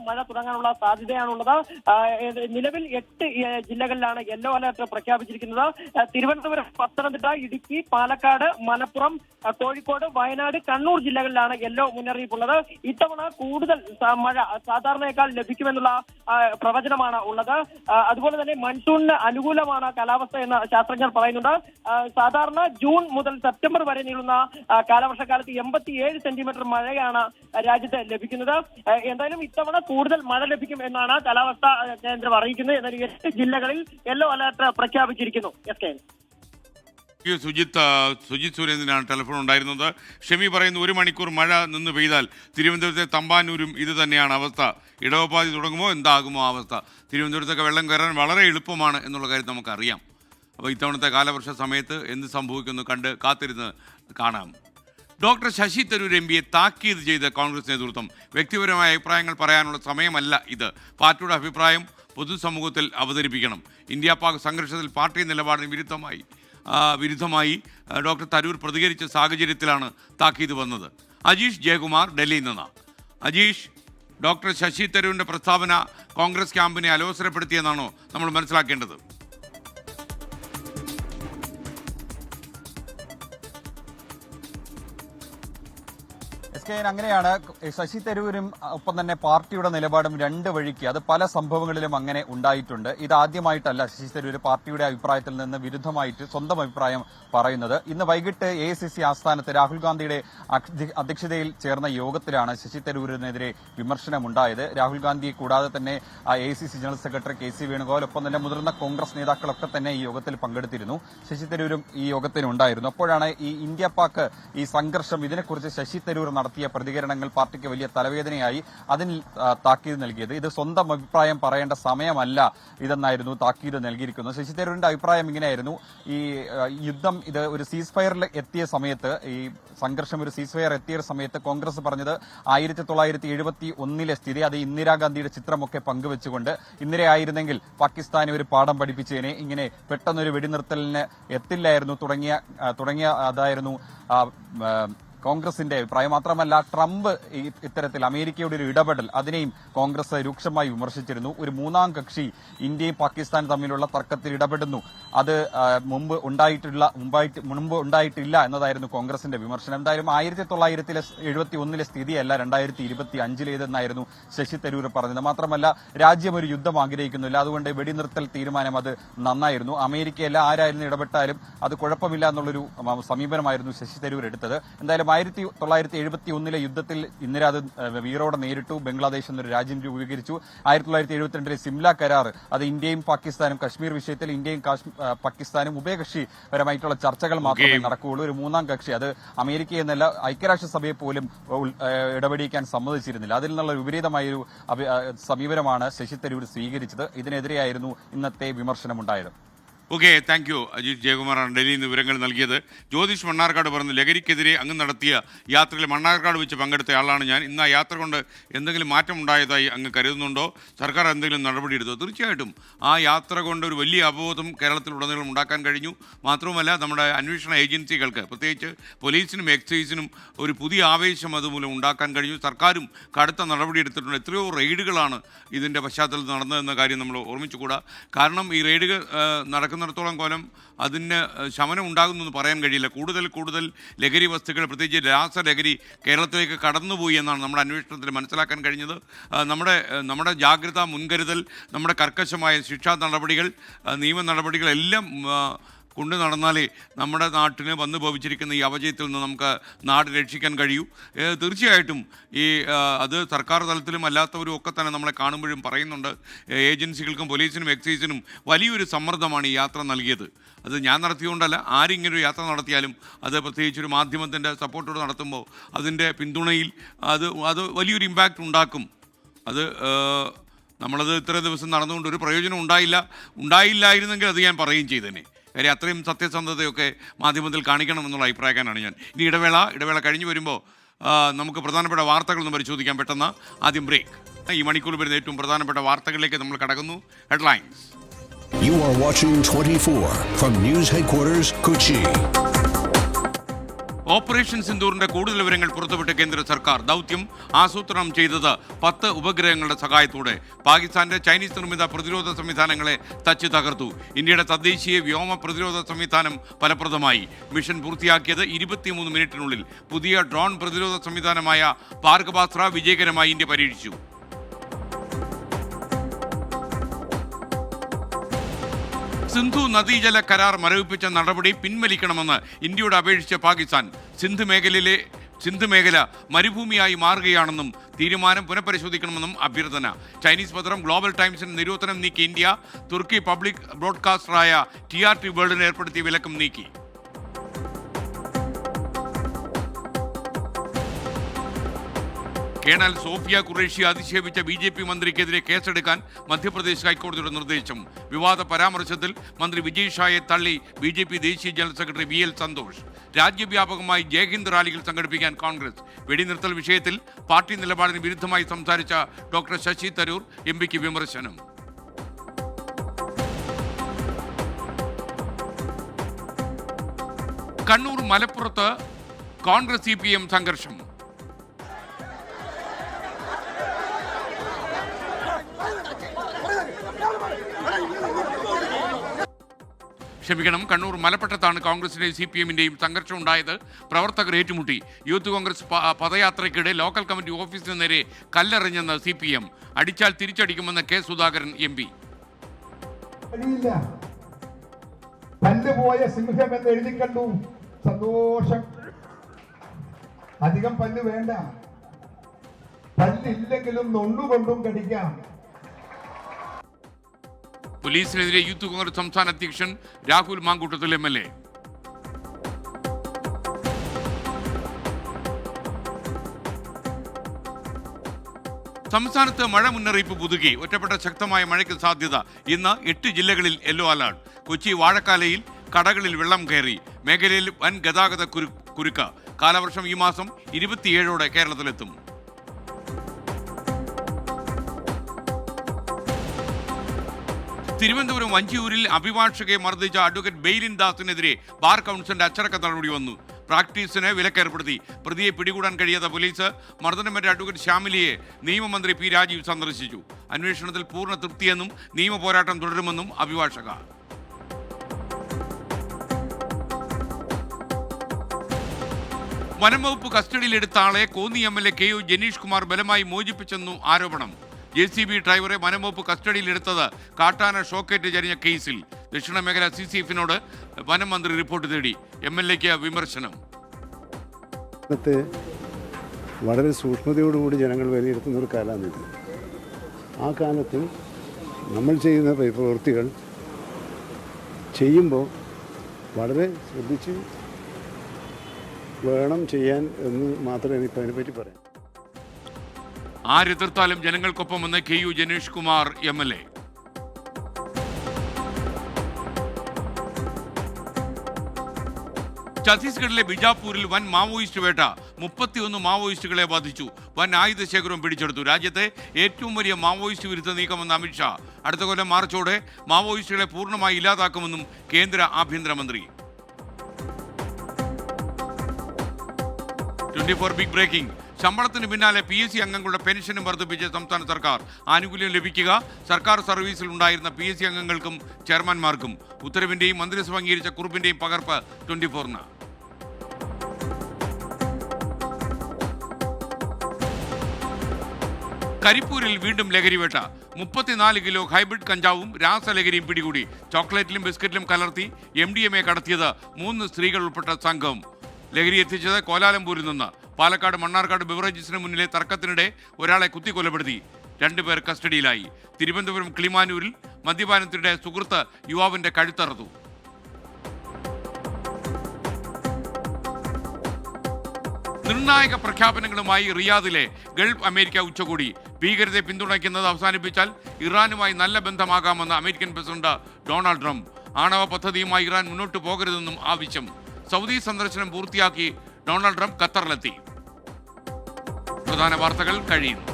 മഴ തുടങ്ങാനുള്ള സാധ്യതയാണുള്ളത്. നിലവിൽ 8 ജില്ലകളിലാണ് യെല്ലോ അലർട്ട് പ്രഖ്യാപിച്ചിരിക്കുന്നത്. തിരുവനന്തപുരം, പത്തനംതിട്ട, ഇടുക്കി, പാലക്കാട്, മലപ്പുറം, കോഴിക്കോട്, വയനാട്, കണ്ണൂർ ജില്ലകളിലാണ് യെല്ലോ മുന്നറിയിപ്പുള്ളത്. ഇത്തവണ കൂടുതൽ മഴ സാധാരണയേക്കാൾ ലഭിക്കുമെന്നുള്ള പ്രവചനമാണ് ഉള്ളത്. അതുപോലെ തന്നെ മൺസൂണിന് അനുകൂലമാണ് കാലാവസ്ഥ എന്ന് ശാസ്ത്രജ്ഞർ പറയുന്നുണ്ട്. സാധാരണ ജൂൺ മുതൽ സെപ്റ്റംബർ വരെ നീളുന്ന കാലവർഷക്കാലത്ത് 87 സെന്റിമീറ്റർ മഴയാണ് രാജ്യത്ത് ലഭിക്കുന്നത്. എന്തായാലും ഇത്തവണ കൂടുതൽ മഴ ലഭിക്കും എന്നാണ് കാലാവസ്ഥാ കേന്ദ്രം അറിയിക്കുന്നത്. എന്നാൽ 8 ജില്ലകളിൽ യെല്ലോ അലർട്ട് പ്രഖ്യാപിച്ചിരിക്കുന്നു. സുജിത് സുരേന്ദ്രനാണ് ടെലിഫോൺ ഉണ്ടായിരുന്നത്. ഷെമി പറയുന്നു 1 മണിക്കൂർ മഴ നിന്ന് പെയ്താൽ തിരുവനന്തപുരത്തെ തമ്പാനൂരും ഇത് തന്നെയാണ് അവസ്ഥ. ഇടവപ്പാതി തുടങ്ങുമോ എന്താകുമോ അവസ്ഥ. തിരുവനന്തപുരത്തൊക്കെ വെള്ളം കയറാൻ വളരെ എളുപ്പമാണ് എന്നുള്ള കാര്യം നമുക്കറിയാം. അപ്പോൾ ഇത്തവണത്തെ കാലവർഷ സമയത്ത് എന്ത് സംഭവിക്കുന്നു കണ്ട് കാത്തിരുന്ന് കാണാം. ഡോക്ടർ ശശി തരൂർ എംപിയെ താക്കീത് ചെയ്ത കോൺഗ്രസ് നേതൃത്വം. വ്യക്തിപരമായ അഭിപ്രായങ്ങൾ പറയാനുള്ള സമയമല്ല ഇത്. പാർട്ടിയുടെ അഭിപ്രായം പൊതുസമൂഹത്തിൽ അവതരിപ്പിക്കണം. ഇന്ത്യ പാക് സംഘർഷത്തിൽ പാർട്ടി നിലപാടിന് വിരുദ്ധമായി ഡോക്ടർ തരൂർ പ്രതികരിച്ച സാഹചര്യത്തിലാണ് താക്കീത് വന്നത്. അജീഷ് ജയകുമാർ ഡൽഹിയിൽ നിന്ന്. അജീഷ്, ഡോക്ടർ ശശി തരൂരിൻ്റെ പ്രസ്താവന കോൺഗ്രസ് ക്യാമ്പിനെ അലോസരപ്പെടുത്തിയെന്നാണോ നമ്മൾ മനസ്സിലാക്കേണ്ടത്? അങ്ങനെയാണ്. ശശി തരൂരും ഒപ്പം തന്നെ പാർട്ടിയുടെ നിലപാടും രണ്ട് വഴിക്ക്, അത് പല സംഭവങ്ങളിലും അങ്ങനെ ഉണ്ടായിട്ടുണ്ട്. ഇത് ആദ്യമായിട്ടല്ല ശശി തരൂർ പാർട്ടിയുടെ അഭിപ്രായത്തിൽ നിന്ന് വിരുദ്ധമായിട്ട് സ്വന്തം അഭിപ്രായം പറയുന്നത്. ഇന്ന് വൈകിട്ട് AICC ആസ്ഥാനത്ത് രാഹുൽ ഗാന്ധിയുടെ അധ്യക്ഷതയിൽ ചേർന്ന യോഗത്തിലാണ് ശശി തരൂരിനെതിരെ വിമർശനമുണ്ടായത്. രാഹുൽ ഗാന്ധിയെ കൂടാതെ തന്നെ AICC general secretary KC Venugopal, ഒപ്പം തന്നെ മുതിർന്ന കോൺഗ്രസ് നേതാക്കളൊക്കെ തന്നെ ഈ യോഗത്തിൽ പങ്കെടുത്തിരുന്നു. ശശി തരൂരും ഈ യോഗത്തിനുണ്ടായിരുന്നു. അപ്പോഴാണ് ഈ ഇന്ത്യ പാക് ഈ സംഘർഷം, ഇതിനെക്കുറിച്ച് ശശി തരൂർ നടത്തിയ പ്രതികരണങ്ങൾ പാർട്ടിക്ക് വലിയ തലവേദനയായി. അതിൽ താക്കീത് നൽകിയത്. ഇത് സ്വന്തം അഭിപ്രായം പറയേണ്ട സമയമല്ല ഇതെന്നായിരുന്നു താക്കീത് നൽകിയിരിക്കുന്നത്. ശശി തരൂരിന്റെ അഭിപ്രായം ഇങ്ങനെയായിരുന്നു. ഈ യുദ്ധം ഇത് ഒരു സീസ് ഫയറിൽ എത്തിയ സമയത്ത്, ഈ സംഘർഷം ഒരു സീസ് ഫയർ എത്തിയ സമയത്ത് കോൺഗ്രസ് പറഞ്ഞത് 1971 സ്ഥിതി, അത് ഇന്ദിരാഗാന്ധിയുടെ ചിത്രമൊക്കെ പങ്കുവെച്ചുകൊണ്ട്, ഇന്ദിരയായിരുന്നെങ്കിൽ പാകിസ്ഥാനെ ഒരു പാഠം പഠിപ്പിച്ചതിനെ, ഇങ്ങനെ പെട്ടെന്നൊരു വെടിനിർത്തലിന് എത്തില്ലായിരുന്നു തുടങ്ങിയ അതായിരുന്നു കോൺഗ്രസിന്റെ അഭിപ്രായം. മാത്രമല്ല ട്രംപ് ഇത്തരത്തിൽ അമേരിക്കയുടെ ഒരു ഇടപെടൽ, അതിനെയും കോൺഗ്രസ് രൂക്ഷമായി വിമർശിച്ചിരുന്നു. ഒരു മൂന്നാം കക്ഷി ഇന്ത്യയും പാകിസ്ഥാനും തമ്മിലുള്ള തർക്കത്തിൽ ഇടപെടുന്നു, അത് മുമ്പ് ഉണ്ടായിട്ടില്ല എന്നതായിരുന്നു കോൺഗ്രസിന്റെ വിമർശനം. എന്തായാലും 1971 സ്ഥിതിയല്ല 2025 ശശി തരൂർ പറഞ്ഞത്. മാത്രമല്ല രാജ്യം ഒരു യുദ്ധം ആഗ്രഹിക്കുന്നില്ല, അതുകൊണ്ട് വെടിനിർത്തൽ തീരുമാനം അത് നന്നായിരുന്നു. അമേരിക്കയല്ല ആരായിരുന്നു ഇടപെട്ടാലും അത് കുഴപ്പമില്ല എന്നുള്ളൊരു സമീപനമായിരുന്നു ശശി തരൂർ എടുത്തത്. എന്തായാലും 1971 യുദ്ധത്തിൽ ഇന്ദിര അത് വീറോടെ നേരിട്ടു. ബംഗ്ലാദേശ് എന്നൊരു രാജ്യം രൂപീകരിച്ചു. 1972 സിംല കരാർ, അത് ഇന്ത്യയും പാകിസ്ഥാനും, കശ്മീർ വിഷയത്തിൽ ഇന്ത്യയും പാകിസ്ഥാനും ഉഭയകക്ഷിപരമായിട്ടുള്ള ചർച്ചകൾ മാത്രമേ നടക്കുകയുള്ളൂ. ഒരു മൂന്നാം കക്ഷി, അത് അമേരിക്ക എന്നല്ല ഐക്യരാഷ്ട്രസഭയെ പോലും ഇടപെടിക്കാൻ സമ്മതിച്ചിരുന്നില്ല. അതിൽ നിന്നുള്ള വിപരീതമായൊരു സമീപനമാണ് ശശി തരൂർ സ്വീകരിച്ചത്. ഇതിനെതിരെയായിരുന്നു ഇന്നത്തെ വിമർശനമുണ്ടായത്. Okay, thank you. അജീഷ് ജയകുമാറാണ് ഡൽഹിയിൽ നിന്ന് വിവരങ്ങൾ നൽകിയത്. ജ്യോതിഷ് മണ്ണാർക്കാട് പറഞ്ഞു, ലഹരിക്കെതിരെ അങ്ങ് നടത്തിയ യാത്രയിൽ മണ്ണാർക്കാട് വെച്ച് പങ്കെടുത്ത ആളാണ് ഞാൻ. ഇന്ന് ആ യാത്ര കൊണ്ട് എന്തെങ്കിലും മാറ്റം ഉണ്ടായതായി അങ്ങ് കരുതുന്നുണ്ടോ? സർക്കാർ എന്തെങ്കിലും നടപടിയെടുത്തോ? തീർച്ചയായിട്ടും ആ യാത്ര കൊണ്ട് ഒരു വലിയ അവബോധം കേരളത്തിലുടനീളം ഉണ്ടാക്കാൻ കഴിഞ്ഞു. മാത്രവുമല്ല നമ്മുടെ അന്വേഷണ ഏജൻസികൾക്ക്, പ്രത്യേകിച്ച് പോലീസിനും എക്സൈസിനും ഒരു പുതിയ ആവേശം അതുമൂലം ഉണ്ടാക്കാൻ കഴിഞ്ഞു. സർക്കാരും കടുത്ത നടപടിയെടുത്തിട്ടുണ്ട്. എത്രയോ റെയ്ഡുകളാണ് ഇതിൻ്റെ പശ്ചാത്തലത്തിൽ നടന്നതെന്ന കാര്യം നമ്മൾ ഓർമ്മിച്ചുകൂടാ. കാരണം ഈ റെയ്ഡുകൾ നടക്കുന്നിടത്തോളം കാലം അതിന് ശമനം ഉണ്ടാകുമെന്ന് പറയാൻ കഴിയില്ല. കൂടുതൽ ലഹരി വസ്തുക്കൾ, പ്രത്യേകിച്ച് രാസലഹരി കേരളത്തിലേക്ക് കടന്നുപോയി എന്നാണ് നമ്മുടെ അന്വേഷണത്തിൽ മനസ്സിലാക്കാൻ കഴിഞ്ഞത്. നമ്മുടെ ജാഗ്രത, മുൻകരുതൽ, നമ്മുടെ കർക്കശമായ ശിക്ഷാ നടപടികൾ, നിയമ നടപടികളെല്ലാം കൊണ്ടു നടന്നാലേ നമ്മുടെ നാട്ടിന് വന്നു ഭവിച്ചിരിക്കുന്ന ഈ അപജയത്തിൽ നിന്ന് നമുക്ക് നാട് രക്ഷിക്കാൻ കഴിയൂ. തീർച്ചയായിട്ടും അത് സർക്കാർ തലത്തിലും അല്ലാത്തവരും ഒക്കെ തന്നെ നമ്മളെ കാണുമ്പോഴും പറയുന്നുണ്ട്. ഏജൻസികൾക്കും പോലീസിനും എക്സൈസിനും വലിയൊരു സമ്മർദ്ദമാണ് ഈ യാത്ര നൽകിയത്. അത് ഞാൻ നടത്തിയതുകൊണ്ടല്ല, ആരിങ്ങനൊരു യാത്ര നടത്തിയാലും അത് പ്രത്യേകിച്ചൊരു മാധ്യമത്തിൻ്റെ സപ്പോർട്ടോടെ നടത്തുമ്പോൾ അതിൻ്റെ പിന്തുണയിൽ അത് വലിയൊരു ഇമ്പാക്റ്റ് ഉണ്ടാക്കും. നമ്മളത് ഇത്ര ദിവസം നടന്നുകൊണ്ട് ഒരു പ്രയോജനം ഉണ്ടായില്ലായിരുന്നെങ്കിൽ അത് ഞാൻ പറയുകയും ചെയ്തേനെ. കാര്യം അത്രയും സത്യസന്ധതയൊക്കെ മാധ്യമത്തിൽ കാണിക്കണമെന്നുള്ള അഭിപ്രായക്കാരാണ് ഞാൻ. ഇനി ഇടവേള കഴിഞ്ഞ് വരുമ്പോൾ നമുക്ക് പ്രധാനപ്പെട്ട വാർത്തകളൊന്നും പരിശോധിക്കാം. പെട്ടെന്ന് ആദ്യം ബ്രേക്ക്. ഈ മണിക്കൂർ വരുന്ന ഏറ്റവും പ്രധാനപ്പെട്ട വാർത്തകളിലേക്ക് നമ്മൾ കടക്കുന്നു. Headlines. You are watching 24 from News Headquarters, Kochi. Operation സിന്ദൂറിന്റെ കൂടുതൽ വിവരങ്ങൾ പുറത്തുവിട്ട കേന്ദ്ര സർക്കാർ. ദൗത്യം ആസൂത്രണം ചെയ്തത് 10 ഉപഗ്രഹങ്ങളുടെ സഹായത്തോടെ. പാകിസ്ഥാന്റെ ചൈനീസ് നിർമ്മിത പ്രതിരോധ സംവിധാനങ്ങളെ തച്ച് തകർത്തു. ഇന്ത്യയുടെ തദ്ദേശീയ വ്യോമ പ്രതിരോധ സംവിധാനം ഫലപ്രദമായി. മിഷൻ പൂർത്തിയാക്കിയത് 23 മിനിറ്റിനുള്ളിൽ. പുതിയ ഡ്രോൺ പ്രതിരോധ സംവിധാനമായ പാർഗബാസ്ത്ര വിജയകരമായി ഇന്ത്യ പരീക്ഷിച്ചു. സിന്ധു നദീജല കരാർ മരവിപ്പിച്ച നടപടി പിൻവലിക്കണമെന്ന് ഇന്ത്യയോട് അപേക്ഷിച്ച പാകിസ്ഥാൻ. സിന്ധ് മേഖല മരുഭൂമിയായി മാറുകയാണെന്നും തീരുമാനം പുനഃപരിശോധിക്കണമെന്നും അഭ്യർത്ഥന. ചൈനീസ് പത്രം ഗ്ലോബൽ ടൈംസിന് നിരോധനം നീക്കി ഇന്ത്യ. തുർക്കി പബ്ലിക് ബ്രോഡ്കാസ്റ്ററായ TRT വേൾഡിന് ഏർപ്പെടുത്തിയ വിലക്കും നീക്കി. കേണൽ സോഫിയ ഖുറേഷി അധിക്ഷേപിച്ച BJP മന്ത്രിക്കെതിരെ കേസെടുക്കാൻ മധ്യപ്രദേശ് ഹൈക്കോടതിയുടെ നിർദ്ദേശം. വിവാദ പരാമർശത്തിൽ മന്ത്രി വിജയ് ഷായെ തള്ളി BJP ദേശീയ ജനറൽ സെക്രട്ടറി VL സന്തോഷ്. രാജ്യവ്യാപകമായി ജയ്ഹിന്ദ് റാലികൾ സംഘടിപ്പിക്കാൻ കോൺഗ്രസ്. വെടിനിർത്തൽ വിഷയത്തിൽ പാർട്ടി നിലപാടിന് വിരുദ്ധമായി സംസാരിച്ച ഡോക്ടർ ശശി തരൂർ MPക്ക് വിമർശനം. കണ്ണൂർ മലപ്പുറത്ത് കോൺഗ്രസ് CPM സംഘർഷം. കണ്ണൂർ മലപ്പട്ടത്താണ് കോൺഗ്രസിന്റെയും CPMന്റെയും സംഘർഷം ഉണ്ടായത്. പ്രവർത്തകർ ഏറ്റുമുട്ടി. യൂത്ത് കോൺഗ്രസ് പദയാത്രയ്ക്കിടെ ലോക്കൽ കമ്മിറ്റി ഓഫീസിന് നേരെ കല്ലെറിഞ്ഞെന്ന് CPM. അടിച്ചാൽ തിരിച്ചടിക്കുമെന്ന് K സുധാകരൻ MP. പല്ലുപോയ സിംഹം എന്ന് എഴുതി കണ്ടു. സന്തോഷം. അധികം പല്ല് വേണ്ട, പല്ലില്ലെങ്കിലും നൊണ്ടുകൊണ്ടും കടിക്കാം. പോലീസിനെതിരെ യൂത്ത് കോൺഗ്രസ് സംസ്ഥാന അധ്യക്ഷൻ രാഹുൽ മാങ്കൂട്ടത്തിൽ MLA. സംസ്ഥാനത്ത് മഴ മുന്നറിയിപ്പ് പുതുക്കി. ഒറ്റപ്പെട്ട ശക്തമായ മഴയ്ക്ക് സാധ്യത. ഇന്ന് 8 ജില്ലകളിൽ യെല്ലോ അലർട്ട്. കൊച്ചി വാഴക്കാലയിൽ കടകളിൽ വെള്ളം കയറി. മേഖലയിൽ വൻ ഗതാഗത കുരുക്ക്. കാലവർഷം ഈ മാസം 27ഓടെ കേരളത്തിലെത്തും. തിരുവനന്തപുരം വഞ്ചിയൂരിൽ അഭിഭാഷകയെ മർദ്ദിച്ച അഡ്വക്കേറ്റ് ബെയിലിൻ ദാസിനെതിരെ ബാർ കൗൺസിലിന്റെ അച്ചടക്ക നടപടി വന്നു. പ്രാക്ടീസിന് വിലക്കേർപ്പെടുത്തി. പ്രതിയെ പിടികൂടാൻ കഴിയാത്ത പോലീസ് മർദ്ദനമേറ്റ അഡ്വക്കേറ്റ് ശ്യാമിലിയെ നിയമമന്ത്രി P രാജീവ് സന്ദർശിച്ചു. അന്വേഷണത്തിൽ പൂർണ്ണ തൃപ്തിയെന്നും നിയമ പോരാട്ടം തുടരുമെന്നും അഭിഭാഷക. വനംവകുപ്പ് കസ്റ്റഡിയിലെടുത്ത ആളെ കോന്നി MLA KU ജനീഷ് കുമാർ ബലമായി മോചിപ്പിച്ചെന്നു ആരോപണം. JCB ഡ്രൈവറെ വനംവകുപ്പ് കസ്റ്റഡിയിലെടുത്തത് കാട്ടാന ഷോക്കേറ്റ് ചരിഞ്ഞ കേസിൽ. ദക്ഷിണ മേഖല CCFനോട് വനം മന്ത്രി റിപ്പോർട്ട് തേടി. MLAക്ക് വിമർശനം. വളരെ സൂക്ഷ്മതയോടുകൂടി ജനങ്ങൾ വിലയിരുത്തുന്ന ഒരു കാലമാണിത്. ആ കാലത്ത് നമ്മൾ ചെയ്യുന്ന പ്രവൃത്തികൾ ചെയ്യുമ്പോൾ വളരെ ശ്രദ്ധിച്ച് വേണം ചെയ്യാൻ എന്ന് മാത്രമേ എനിക്ക് അതിനെപ്പറ്റി പറയാം. ആരെതിർത്താലും ജനങ്ങൾക്കൊപ്പമെന്ന് KU ജനീഷ് കുമാർ MLA. ഛത്തീസ്ഗഡിലെ ബിജാപൂരിൽ വൻ മാവോയിസ്റ്റ് വേട്ട. 31 മാവോയിസ്റ്റുകളെ വധിച്ചു. വൻ ആയുധശേഖരം പിടിച്ചെടുത്തു. രാജ്യത്തെ ഏറ്റവും വലിയ മാവോയിസ്റ്റ് വിരുദ്ധ നീക്കമെന്ന് അമിത്ഷാ. അടുത്ത കൊല്ലം മാർച്ചോടെ മാവോയിസ്റ്റുകളെ പൂർണ്ണമായി ഇല്ലാതാക്കുമെന്നും കേന്ദ്ര ആഭ്യന്തരമന്ത്രി. 24 ബിഗ് ബ്രേക്കിംഗ്. ശമ്പളത്തിന് പിന്നാലെ PSC അംഗങ്ങളുടെ പെൻഷനും വർദ്ധിപ്പിച്ച് സംസ്ഥാന സർക്കാർ. ആനുകൂല്യം ലഭിക്കുക സർക്കാർ സർവീസിൽ ഉണ്ടായിരുന്ന PSC അംഗങ്ങൾക്കും ചെയർമാൻമാർക്കും. ഉത്തരവിന്റെയും മന്ത്രിസഭ അംഗീകരിച്ച കുറിപ്പിന്റെയും പകർപ്പ് 24-ന്. കരിപ്പൂരിൽ വീണ്ടും ലഹരിവേട്ട. 34 കിലോ ഹൈബ്രിഡ് കഞ്ചാവും രാസലഹരിയും പിടികൂടി. ചോക്ലേറ്റിലും ബിസ്ക്കറ്റിലും കലർത്തി MDMA കടത്തിയത് 3 സ്ത്രീകൾ ഉൾപ്പെട്ട സംഘം. ലഹരി എത്തിച്ചത് കോലാലംപൂരിൽ നിന്ന്. പാലക്കാട് മണ്ണാർക്കാട് ബിവറേജസിന് മുന്നിലെ തർക്കത്തിനിടെ ഒരാളെ കുത്തിക്കൊലപ്പെടുത്തി. 2 പേർ കസ്റ്റഡിയിലായി. തിരുവനന്തപുരം കിളിമാനൂരിൽ മദ്യപാനത്തിനിടെ സുഹൃത്ത് യുവാവിന്റെ കഴുത്തറുത്തു. നിർണായക പ്രഖ്യാപനങ്ങളുമായി റിയാദിലെ ഗൾഫ് അമേരിക്ക ഉച്ചകോടി. ഭീകരതയെ പിന്തുണയ്ക്കുന്നത് അവസാനിപ്പിച്ചാൽ ഇറാനുമായി നല്ല ബന്ധമാകാമെന്ന് അമേരിക്കൻ പ്രസിഡന്റ് ഡൊണാൾഡ് ട്രംപ്. ആണവ പദ്ധതിയുമായി ഇറാൻ മുന്നോട്ട് പോകരുതെന്നും ആവശ്യം. സൗദി സന്ദർശനം പൂർത്തിയാക്കി ഡൊണാൾഡ് ട്രംപ് ഖത്തറിലെത്തി. പ്രധാന വാർത്തകൾ കഴിയുന്നു.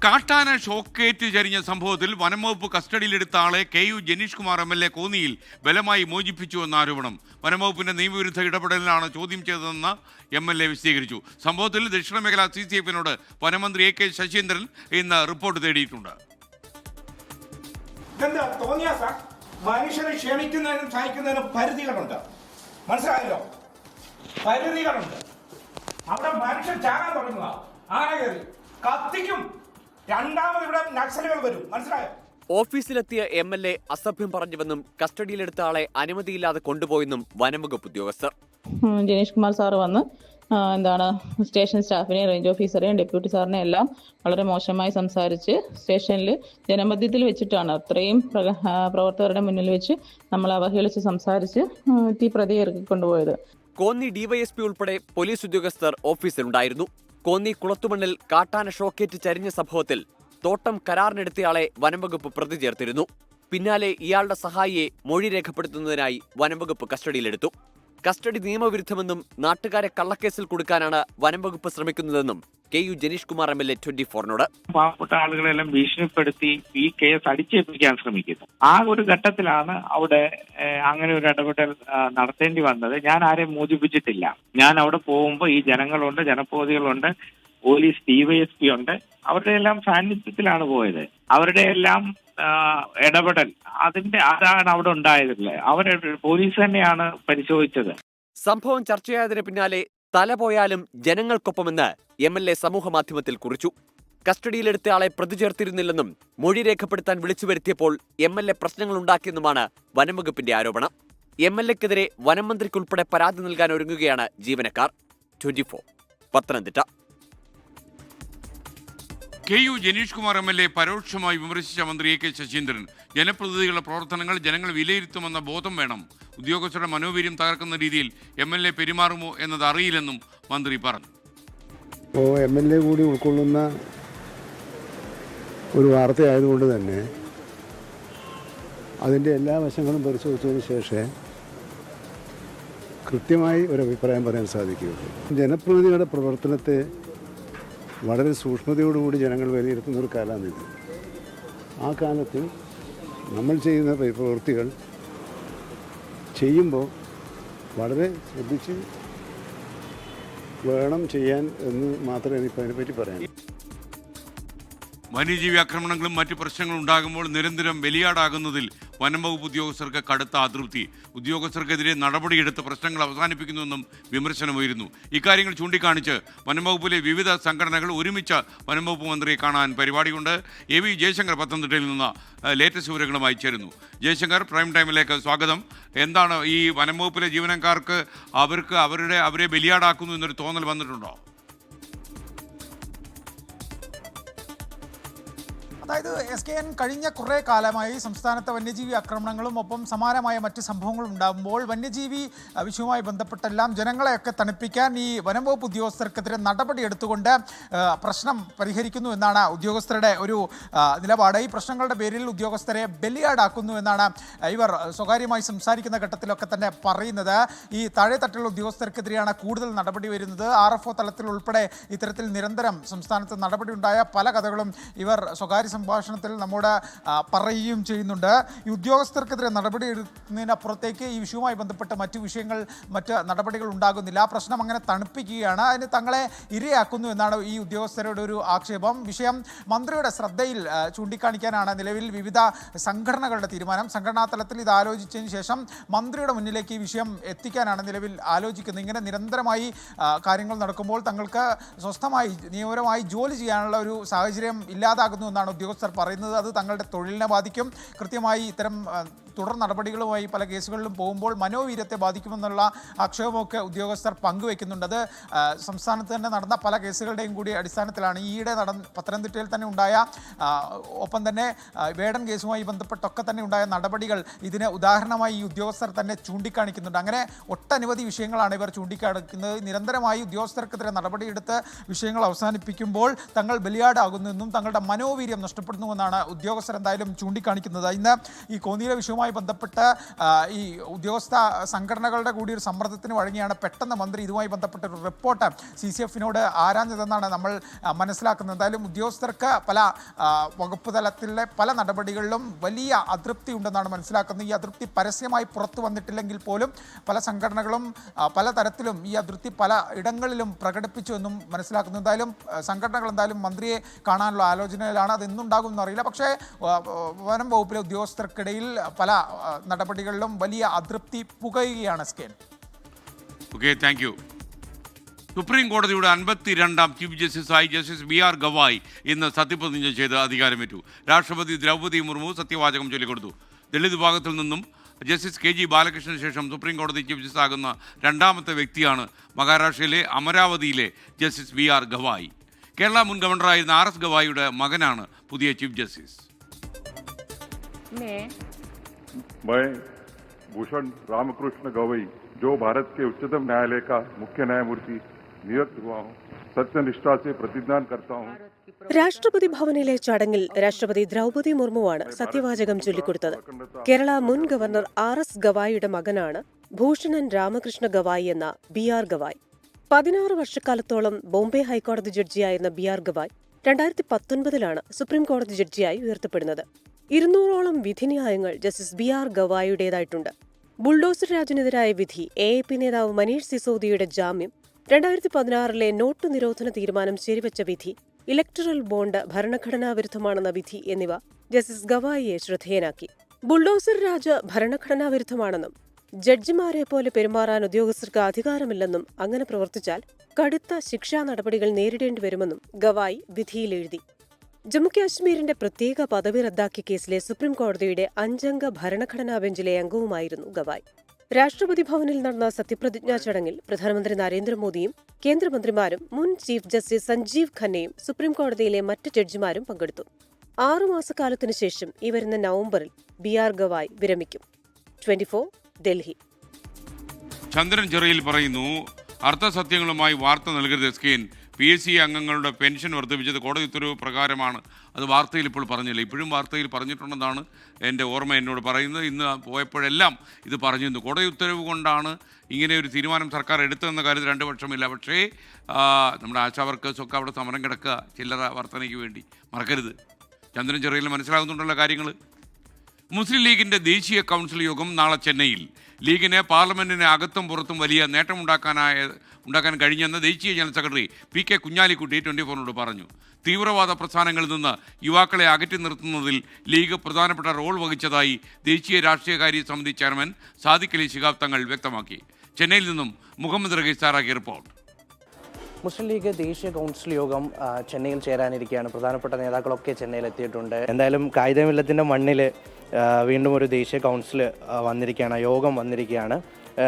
കാട്ടാന ഷോക്കേറ്റ് ചരിഞ്ഞ സംഭവത്തിൽ വനംവകുപ്പ് കസ്റ്റഡിയിലെടുത്ത ആളെ KU ജനീഷ് കുമാർ MLA കോന്നിയിൽ ബലമായി മോചിപ്പിച്ചുവെന്ന ആരോപണം. വനംവകുപ്പിന്റെ നിയമവിരുദ്ധ ഇടപെടലിലാണ് ചോദ്യം ചെയ്തതെന്ന് MLA വിശദീകരിച്ചു. സംഭവത്തിൽ ദക്ഷിണ മേഖല CCFനോട് വനമന്ത്രി AK ശശീന്ദ്രൻ ഇന്ന് റിപ്പോർട്ട് തേടിയിട്ടുണ്ട്. മനുഷ്യനെ ക്ഷമിക്കുന്നതിനും സഹിക്കുന്നതിനും പരിധികളുണ്ട്. മനസ്സിലായല്ലോ? പരിധികളുണ്ട്. അവിടെ മനുഷ്യൻ ചാകാൻ തുടങ്ങുക. ആന കയറി കത്തിക്കും. രണ്ടാമത് ഇവിടെ നക്സലുകൾ വരും. മനസ്സിലായോ? ഓഫീസിലെത്തിയ MLA അസഭ്യം പറഞ്ഞുവെന്നും കസ്റ്റഡിയിലെടുത്ത ആളെ അനുമതിയില്ലാതെ കൊണ്ടുപോയെന്നും വനംവകുപ്പ് ഉദ്യോഗസ്ഥർ. ജനീഷ് കുമാർ സാറ് വന്ന് എന്താണ് സ്റ്റേഷൻ സ്റ്റാഫിനെയും റേഞ്ച് ഓഫീസറെയും ഡെപ്യൂട്ടി സാറിനെ എല്ലാം വളരെ മോശമായി സംസാരിച്ച് സ്റ്റേഷനിൽ ജനമധ്യത്തിൽ വെച്ചിട്ടാണ് അത്രയും പ്രവർത്തകരുടെ മുന്നിൽ വെച്ച് നമ്മൾ അവഹേളിച്ച് സംസാരിച്ച് ഈ പ്രതിയെ ഇറക്കിക്കൊണ്ടുപോയത്. കോന്നി ഡിവൈഎസ്പി ഉൾപ്പെടെ പോലീസ് ഉദ്യോഗസ്ഥർ ഓഫീസിലുണ്ടായിരുന്നു. കോന്നി കുളത്തുമണ്ണിൽ കാട്ടാന ഷോക്കേറ്റ് ചരിഞ്ഞ സംഭവത്തിൽ തോട്ടം കരാറിനെടുത്തയാളെ വനംവകുപ്പ് പ്രതി ചേർത്തിരുന്നു. പിന്നാലെ ഇയാളുടെ സഹായിയെ മൊഴി രേഖപ്പെടുത്തുന്നതിനായി വനംവകുപ്പ് കസ്റ്റഡിയിലെടുത്തു. കസ്റ്റഡി നിയമവിരുദ്ധമെന്നും നാട്ടുകാരെ കള്ളക്കേസിൽ കൊടുക്കാനാണ് വനംവകുപ്പ് ശ്രമിക്കുന്നതെന്നും KU ജനീഷ് കുമാർ MLA 24നോട്. പാവപ്പെട്ട ആളുകളെല്ലാം ഭീഷണിപ്പെടുത്തി ഈ കേസ് അടിച്ചേൽപ്പിക്കാൻ ശ്രമിക്കുന്നു. ആ ഒരു ഘട്ടത്തിലാണ് അവിടെ അങ്ങനെ ഒരു ഇടപെടൽ നടത്തേണ്ടി വന്നത്. ഞാൻ ആരെയും മോചിപ്പിച്ചിട്ടില്ല. ഞാൻ അവിടെ പോകുമ്പോൾ ഈ ജനങ്ങളുണ്ട്, ജനപ്രതിനിധികളുണ്ട്, പോലീസ് DYSP ഉണ്ട്, അവരുടെ എല്ലാം സാന്നിധ്യത്തിലാണ് പോയത്. അവരുടെ എല്ലാം ഇടപെടൽ അതാണ് അവിടെ ഉണ്ടായതില്ലേ. പോലീസ് തന്നെയാണ് പരിശോധിച്ചത്. സംഭവം ചർച്ചയായതിന് പിന്നാലെ തല പോയാലും ജനങ്ങൾക്കൊപ്പമെന്ന് MLA സമൂഹമാധ്യമത്തിൽ കുറിച്ചു. കസ്റ്റഡിയിലെടുത്തയാളെ പ്രതി ചേർത്തിരുന്നില്ലെന്നും മൊഴി രേഖപ്പെടുത്താൻ വിളിച്ചു വരുത്തിയപ്പോൾ MLA പ്രശ്നങ്ങളുണ്ടാക്കിയെന്നുമാണ് വനംവകുപ്പിന്റെ ആരോപണം. MLAക്കെതിരെ വനം മന്ത്രിക്കുൾപ്പെടെ പരാതി നൽകാൻ ഒരുങ്ങുകയാണ് ജീവനക്കാർ. 24 പത്തനംതിട്ട. KU ജനീഷ് കുമാർ MLA പരോക്ഷമായി വിമർശിച്ച മന്ത്രി AK ശശീന്ദ്രൻ, ജനപ്രതിനിധികളുടെ പ്രവർത്തനങ്ങൾ ജനങ്ങൾ വിലയിരുത്തുമെന്ന ബോധം വേണം. ഉദ്യോഗസ്ഥരുടെ മനോവീര്യം തകർക്കുന്ന രീതിയിൽ MLA പെരുമാറുമോ എന്നത് അറിയില്ലെന്നും മന്ത്രി പറഞ്ഞു. MLA കൂടി ഉൾക്കൊള്ളുന്ന ഒരു വാർത്തയായതുകൊണ്ട് തന്നെ അതിൻ്റെ എല്ലാ വശങ്ങളും പരിശോധിച്ചതിന് ശേഷം കൃത്യമായി ഒരു അഭിപ്രായം പറയാൻ സാധിക്കുകയുള്ളൂ. ജനപ്രതിനിധികളുടെ പ്രവർത്തനത്തെ വളരെ സൂക്ഷ്മതയോടുകൂടി ജനങ്ങൾ വിലയിരുത്തുന്ന ഒരു കാലമാണിത്. ആ കാലത്ത് നമ്മൾ ചെയ്യുന്ന പ്രവൃത്തികൾ ചെയ്യുമ്പോൾ വളരെ ശ്രദ്ധിച്ച് വേണം ചെയ്യാൻ എന്ന് മാത്രമേ എനിക്ക് അതിനെപ്പറ്റി പറയാൻ. വന്യജീവി ആക്രമണങ്ങളും മറ്റ് പ്രശ്നങ്ങളും ഉണ്ടാകുമ്പോൾ നിരന്തരം ബലിയാടാകുന്നതിൽ വനംവകുപ്പ് ഉദ്യോഗസ്ഥർക്ക് കടുത്ത അതൃപ്തി. ഉദ്യോഗസ്ഥർക്കെതിരെ നടപടിയെടുത്ത് പ്രശ്നങ്ങൾ അവസാനിപ്പിക്കുന്നുവെന്നും വിമർശനമുയരുന്നു. ഇക്കാര്യങ്ങൾ ചൂണ്ടിക്കാണിച്ച് വനംവകുപ്പിലെ വിവിധ സംഘടനകൾ ഒരുമിച്ച് വനംവകുപ്പ് മന്ത്രിയെ കാണാൻ പരിപാടിയുണ്ട്. AV ജയശങ്കർ പത്തനംതിട്ടയിൽ നിന്ന് ലേറ്റസ്റ്റ് വിവരങ്ങളുമായി ചേരുന്നു. ജയശങ്കർ, പ്രൈം ടൈമിലേക്ക് സ്വാഗതം. എന്താണ് ഈ വനംവകുപ്പിലെ ജീവനക്കാർക്ക് അവരെ ബലിയാടാക്കുന്നു എന്നൊരു തോന്നൽ വന്നിട്ടുണ്ടോ? അതായത് SKN കഴിഞ്ഞ കുറേ കാലമായി സംസ്ഥാനത്തെ വന്യജീവി ആക്രമണങ്ങളും ഒപ്പം സമാനമായ മറ്റ് സംഭവങ്ങളും ഉണ്ടാകുമ്പോൾ വന്യജീവി വിഷയവുമായി ബന്ധപ്പെട്ടെല്ലാം ജനങ്ങളെയൊക്കെ തണുപ്പിക്കാൻ ഈ വനംവകുപ്പ് ഉദ്യോഗസ്ഥർക്കെതിരെ നടപടിയെടുത്തുകൊണ്ട് പ്രശ്നം പരിഹരിക്കുന്നു എന്നാണ് ഉദ്യോഗസ്ഥരുടെ ഒരു നിലപാട്. ഈ പ്രശ്നങ്ങളുടെ പേരിൽ ഉദ്യോഗസ്ഥരെ ബലിയാടാക്കുന്നു എന്നാണ് ഇവർ സ്വകാര്യമായി സംസാരിക്കുന്ന ഘട്ടത്തിലൊക്കെ തന്നെ പറയുന്നത്. ഈ താഴെത്തട്ടിലുള്ള ഉദ്യോഗസ്ഥർക്കെതിരെയാണ് കൂടുതൽ നടപടി വരുന്നത്. RFO തലത്തിൽ ഉൾപ്പെടെ ഇത്തരത്തിൽ നിരന്തരം സംസ്ഥാനത്ത് നടപടി ഉണ്ടായ പല കഥകളും ഇവർ സ്വകാര്യ സംഭാഷണത്തിൽ നമ്മോട് പറയുകയും ചെയ്യുന്നുണ്ട്. ഈ ഉദ്യോഗസ്ഥർക്കെതിരെ നടപടി എടുക്കുന്നതിനപ്പുറത്തേക്ക് ഈ വിഷയവുമായി ബന്ധപ്പെട്ട് മറ്റ് നടപടികൾ ഉണ്ടാകുന്നില്ല. ആ പ്രശ്നം അങ്ങനെ തണുപ്പിക്കുകയാണ്, അതിന് തങ്ങളെ ഇരയാക്കുന്നു എന്നാണ് ഈ ഉദ്യോഗസ്ഥരുടെ ഒരു ആക്ഷേപം. വിഷയം മന്ത്രിയുടെ ശ്രദ്ധയിൽ ചൂണ്ടിക്കാണിക്കാനാണ് നിലവിൽ വിവിധ സംഘടനകളുടെ തീരുമാനം. സംഘടനാ തലത്തിൽ ഇത് ആലോചിച്ചതിന് ശേഷം മന്ത്രിയുടെ മുന്നിലേക്ക് ഈ വിഷയം എത്തിക്കാനാണ് നിലവിൽ ആലോചിക്കുന്നത്. ഇങ്ങനെ നിരന്തരമായി കാര്യങ്ങൾ നടക്കുമ്പോൾ തങ്ങൾക്ക് സ്വസ്ഥമായി നിയമപരമായി ജോലി ചെയ്യാനുള്ള ഒരു സാഹചര്യം ഇല്ലാതാകുന്നു എന്നാണ് ഉദ്യോഗസ്ഥർ പറയുന്നത്. അത് തങ്ങളുടെ തൊഴിലിനെ ബാധിക്കും. കൃത്യമായി ഇത്തരം തുടർ നടപടികളുമായി പല കേസുകളിലും പോകുമ്പോൾ മനോവീര്യത്തെ ബാധിക്കുമെന്നുള്ള ആക്ഷേപമൊക്കെ ഉദ്യോഗസ്ഥർ പങ്കുവെക്കുന്നുണ്ട്. അത് സംസ്ഥാനത്ത് തന്നെ നടന്ന പല കേസുകളുടെയും കൂടി അടിസ്ഥാനത്തിലാണ്. ഈയിടെ പത്തനംതിട്ടയിൽ തന്നെ ഉണ്ടായ ഒപ്പം തന്നെ വേടൻ കേസുമായി ബന്ധപ്പെട്ടൊക്കെ തന്നെ ഉണ്ടായ നടപടികൾ ഇതിന് ഉദാഹരണമായി ഈ ഉദ്യോഗസ്ഥർ തന്നെ ചൂണ്ടിക്കാണിക്കുന്നുണ്ട്. അങ്ങനെ ഒട്ടനവധി വിഷയങ്ങളാണ് ഇവർ ചൂണ്ടിക്കാണിക്കുന്നത്. നിരന്തരമായി ഉദ്യോഗസ്ഥർക്കെതിരെ നടപടിയെടുത്ത് വിഷയങ്ങൾ അവസാനിപ്പിക്കുമ്പോൾ തങ്ങൾ ബലിയാടാകുന്നെന്നും തങ്ങളുടെ മനോവീര്യം നഷ്ടപ്പെടുന്നുവെന്നാണ് ഉദ്യോഗസ്ഥർ എന്തായാലും ചൂണ്ടിക്കാണിക്കുന്നത്. ഇന്ന് ഈ കോന്നിയിലെ വിഷയവുമായി ബന്ധപ്പെട്ട് ഈ ഉദ്യോഗസ്ഥ സംഘടനകളുടെ കൂടി ഒരു സമ്മർദ്ദത്തിന് വഴങ്ങിയാണ് പെട്ടെന്ന് മന്ത്രി ഇതുമായി ബന്ധപ്പെട്ട ഒരു റിപ്പോർട്ട് CCFനോട് ആരാഞ്ഞതെന്നാണ് നമ്മൾ മനസ്സിലാക്കുന്നത്. എന്തായാലും ഉദ്യോഗസ്ഥർക്ക് പല വകുപ്പ് തലത്തിലെ പല നടപടികളിലും വലിയ അതൃപ്തി ഉണ്ടെന്നാണ് മനസ്സിലാക്കുന്നത്. ഈ അതൃപ്തി പരസ്യമായി പുറത്തു വന്നിട്ടില്ലെങ്കിൽ പോലും പല സംഘടനകളും പല തരത്തിലും ഈ അതൃപ്തി പല ഇടങ്ങളിലും പ്രകടിപ്പിച്ചു എന്നും മനസ്സിലാക്കുന്നു. എന്തായാലും സംഘടനകൾ എന്തായാലും മന്ത്രിയെ കാണാനുള്ള ആലോചനയിലാണ്. അത് എന്നുണ്ടാകും എന്നറിയില്ല. പക്ഷേ വനം വകുപ്പിലെ ഉദ്യോഗസ്ഥർക്കിടയിൽ പല നടപടികളിലും വലിയ അതൃപ്തി പുകയുകയാണ്. Okay, thank you. സുപ്രീം കോടതിയുടെ 52ാം ചീഫ് ജസ്റ്റിസായി ജസ്റ്റിസ് BR ഗവായ് ഇന്ന് സത്യപ്രതിജ്ഞ ചെയ്ത് അധികാരമേറ്റു. രാഷ്ട്രപതി ദ്രൗപദി മുർമു സത്യവാചകം ചൊല്ലിക്കൊടുത്തു. ദളിത് വിഭാഗത്തിൽ നിന്നും ജസ്റ്റിസ് KG ബാലകൃഷ്ണന് ശേഷം സുപ്രീം കോടതി ചീഫ് ജസ്റ്റിസ് ആകുന്ന രണ്ടാമത്തെ വ്യക്തിയാണ് മഹാരാഷ്ട്രയിലെ അമരാവതിയിലെ ജസ്റ്റിസ് VR ഗവായി. കേരള മുൻ ഗവർണറായിരുന്ന RS ഗവായിയുടെ മകനാണ് പുതിയ ചീഫ് ജസ്റ്റിസ്. मैं भूषण रामकृष्ण गवई जो भारत के उच्चतम न्यायालय का मुख्य न्यायमूर्ति नियुक्त हुआ हूँ, सत्यनिष्ठा से प्रतिज्ञा करता हूँ. രാഷ്ട്രപതി ഭവനിലെ ചടങ്ങിൽ രാഷ്ട്രപതി ദ്രൗപദി മുർമുവാണ് സത്യവാചകം ചൊല്ലിക്കൊടുത്തത്. കേരള മുൻ ഗവർണർ RS ഗവായിയുടെ മകനാണ് ഭൂഷണൻ രാമകൃഷ്ണ ഗവായി എന്ന BR ഗവായി. 16 വർഷക്കാലത്തോളം ബോംബെ ഹൈക്കോടതി ജഡ്ജിയായിരുന്ന BR ഗവായി 2019 സുപ്രീം കോടതി ജഡ്ജിയായി ഉയർത്തപ്പെടുന്നത്. 200ഓളം വിധിന്യായങ്ങൾ ജസ്റ്റിസ് BR ഗവായിയുടേതായിട്ടുണ്ട്. ബുൾഡോസർ രാജിനെതിരായ വിധി, AAP നേതാവ് മനീഷ് സിസോദിയുടെ ജാമ്യം, 2016 നോട്ടു നിരോധന തീരുമാനം ശരിവച്ച വിധി, ഇലക്ടറൽ ബോണ്ട് ഭരണഘടനാ വിരുദ്ധമാണെന്ന വിധി എന്നിവ ജസ്റ്റിസ് ഗവായിയെ ശ്രദ്ധേയനാക്കി. ബുൾഡോസർ രാജ് ഭരണഘടനാ വിരുദ്ധമാണെന്നും ജഡ്ജിമാരെ പോലെ പെരുമാറാൻ ഉദ്യോഗസ്ഥർക്ക് അധികാരമില്ലെന്നും അങ്ങനെ പ്രവർത്തിച്ചാൽ കടുത്ത ശിക്ഷാ നടപടികൾ നേരിടേണ്ടി വരുമെന്നും ഗവായി വിധിയിൽ എഴുതി. ജമ്മുകാശ്മീരിന്റെ പ്രത്യേക പദവി റദ്ദാക്കിയ കേസിലെ സുപ്രീം കോടതിയുടെ 5-അംഗ ഭരണഘടനാ ബെഞ്ചിലെ അംഗവുമായിരുന്നു ഗവായി. രാഷ്ട്രപതി ഭവനിൽ നടന്ന സത്യപ്രതിജ്ഞാ ചടങ്ങിൽ പ്രധാനമന്ത്രി നരേന്ദ്രമോദിയും കേന്ദ്രമന്ത്രിമാരും മുൻ ചീഫ് ജസ്റ്റിസ് സഞ്ജീവ് ഖന്നയും സുപ്രീം കോടതിയിലെ മറ്റ് ജഡ്ജിമാരും പങ്കെടുത്തു. 6 മാസക്കാലത്തിനു ശേഷം ഈ വരുന്ന നവംബറിൽ BR ഗവായി വിരമിക്കും. 24 ഡൽഹി. ചന്ദ്രൻ ചെറിയിൽ പറയുന്നു, അർത്ഥസത്യങ്ങളുമായി വാർത്ത നൽകരുത്. SKN PSC അംഗങ്ങളുടെ പെൻഷൻ വർദ്ധിപ്പിച്ചത് കോടതി ഉത്തരവ് പ്രകാരമാണ്. അത് വാർത്തയിൽ ഇപ്പോൾ പറഞ്ഞില്ല. ഇപ്പോഴും വാർത്തയിൽ പറഞ്ഞിട്ടുണ്ടെന്നാണ് എൻ്റെ ഓർമ്മ എന്നോട് പറയുന്നത്. ഇന്ന് പോയപ്പോഴെല്ലാം ഇത് പറഞ്ഞിരുന്നു. കോടതി ഉത്തരവ് കൊണ്ടാണ് ഇങ്ങനെ ഒരു തീരുമാനം സർക്കാർ എടുത്തതെന്ന കാര്യത്തിൽ 2 പക്ഷമില്ല. പക്ഷേ നമ്മുടെ ആശാ വർക്കേഴ്സൊക്കെ അവിടെ സമരം കിടക്കുക ചില്ലറ വർധനയ്ക്ക് വേണ്ടി. മറക്കരുത്. ചന്ദ്രൻ ചെറിയിൽ മനസ്സിലാകുന്നുണ്ടല്ലോ കാര്യങ്ങൾ. മുസ്ലിം ലീഗിൻ്റെ ദേശീയ കൗൺസിൽ യോഗം നാളെ ചെന്നൈയിൽ. ലീഗിന് പാർലമെന്റിന് അകത്തും പുറത്തും വലിയ നേട്ടമുണ്ടാക്കാൻ കഴിഞ്ഞെന്ന് ദേശീയ ജനറൽ സെക്രട്ടറി PK കുഞ്ഞാലിക്കുട്ടി 24നോട് പറഞ്ഞു. തീവ്രവാദ പ്രസ്ഥാനങ്ങളിൽ നിന്ന് യുവാക്കളെ അകറ്റി നിർത്തുന്നതിൽ ലീഗ് പ്രധാനപ്പെട്ട റോൾ വഹിച്ചതായി ദേശീയ രാഷ്ട്രീയകാര്യ സമിതി ചെയർമാൻ സാദിഖ് അലി ശിഹാബ് തങ്ങൾ വ്യക്തമാക്കി. ചെന്നൈയിൽ നിന്നും മുഹമ്മദ് റഗീസ് തയ്യാറാക്കിയ റിപ്പോർട്ട്. മുസ്ലിം ലീഗ് ദേശീയ കൗൺസിൽ യോഗം ചെന്നൈയിൽ ചേരാനിരിക്കുകയാണ്. പ്രധാനപ്പെട്ട നേതാക്കളൊക്കെ ചെന്നൈയിൽ എത്തിയിട്ടുണ്ട്. എന്തായാലും കായികമില്ലത്തിൻ്റെ മണ്ണിൽ വീണ്ടും ഒരു ദേശീയ കൗൺസിൽ വന്നിരിക്കുകയാണ്, യോഗം വന്നിരിക്കുകയാണ്.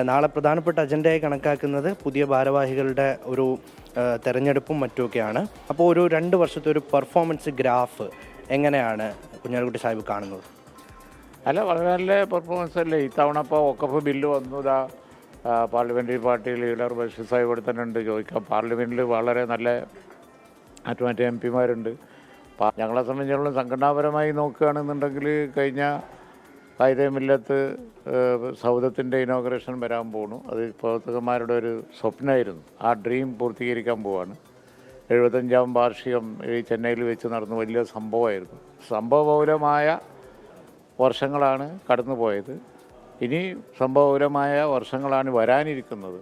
നാളെ പ്രധാനപ്പെട്ട അജണ്ടയായി കണക്കാക്കുന്നത് പുതിയ ഭാരവാഹികളുടെ ഒരു തെരഞ്ഞെടുപ്പും മറ്റുമൊക്കെയാണ്. അപ്പോൾ ഒരു 2 വർഷത്തെ ഒരു പെർഫോമൻസ് ഗ്രാഫ് എങ്ങനെയാണ് കുഞ്ഞാലിക്കുട്ടി സാഹിബ് കാണുന്നത്? അല്ല, വളരെ നല്ല പെർഫോമൻസ് അല്ലേ ഇത്തവണ. ഇപ്പോൾ വഖഫ് ബില്ല് വന്നു. Parliamentary party leader Basheer Sahib ഇവിടെ തന്നെ ഉണ്ട്. ചോദിക്കാം, പാർലമെൻറ്റിൽ വളരെ നല്ല മറ്റ് MP മാരുണ്ട്. ഞങ്ങളെ സംബന്ധിച്ചിടത്തോളം സംഘടനാപരമായി നോക്കുകയാണെന്നുണ്ടെങ്കിൽ കഴിഞ്ഞ കായികമില്ലത്ത് സൗദത്തിൻ്റെ ഇനോഗ്രേഷൻ വരാൻ പോകുന്നു. അത് പ്രവർത്തകന്മാരുടെ ഒരു സ്വപ്നമായിരുന്നു. ആ ഡ്രീം പൂർത്തീകരിക്കാൻ പോവാണ്. 75ാം വാർഷികം ഈ ചെന്നൈയിൽ വെച്ച് നടന്ന വലിയ സംഭവമായിരുന്നു. സംഭവബഹുലമായ വർഷങ്ങളാണ് കടന്നുപോയത്. ഇനി സംഭവപരമായ വർഷങ്ങളാണ് വരാനിരിക്കുന്നത്.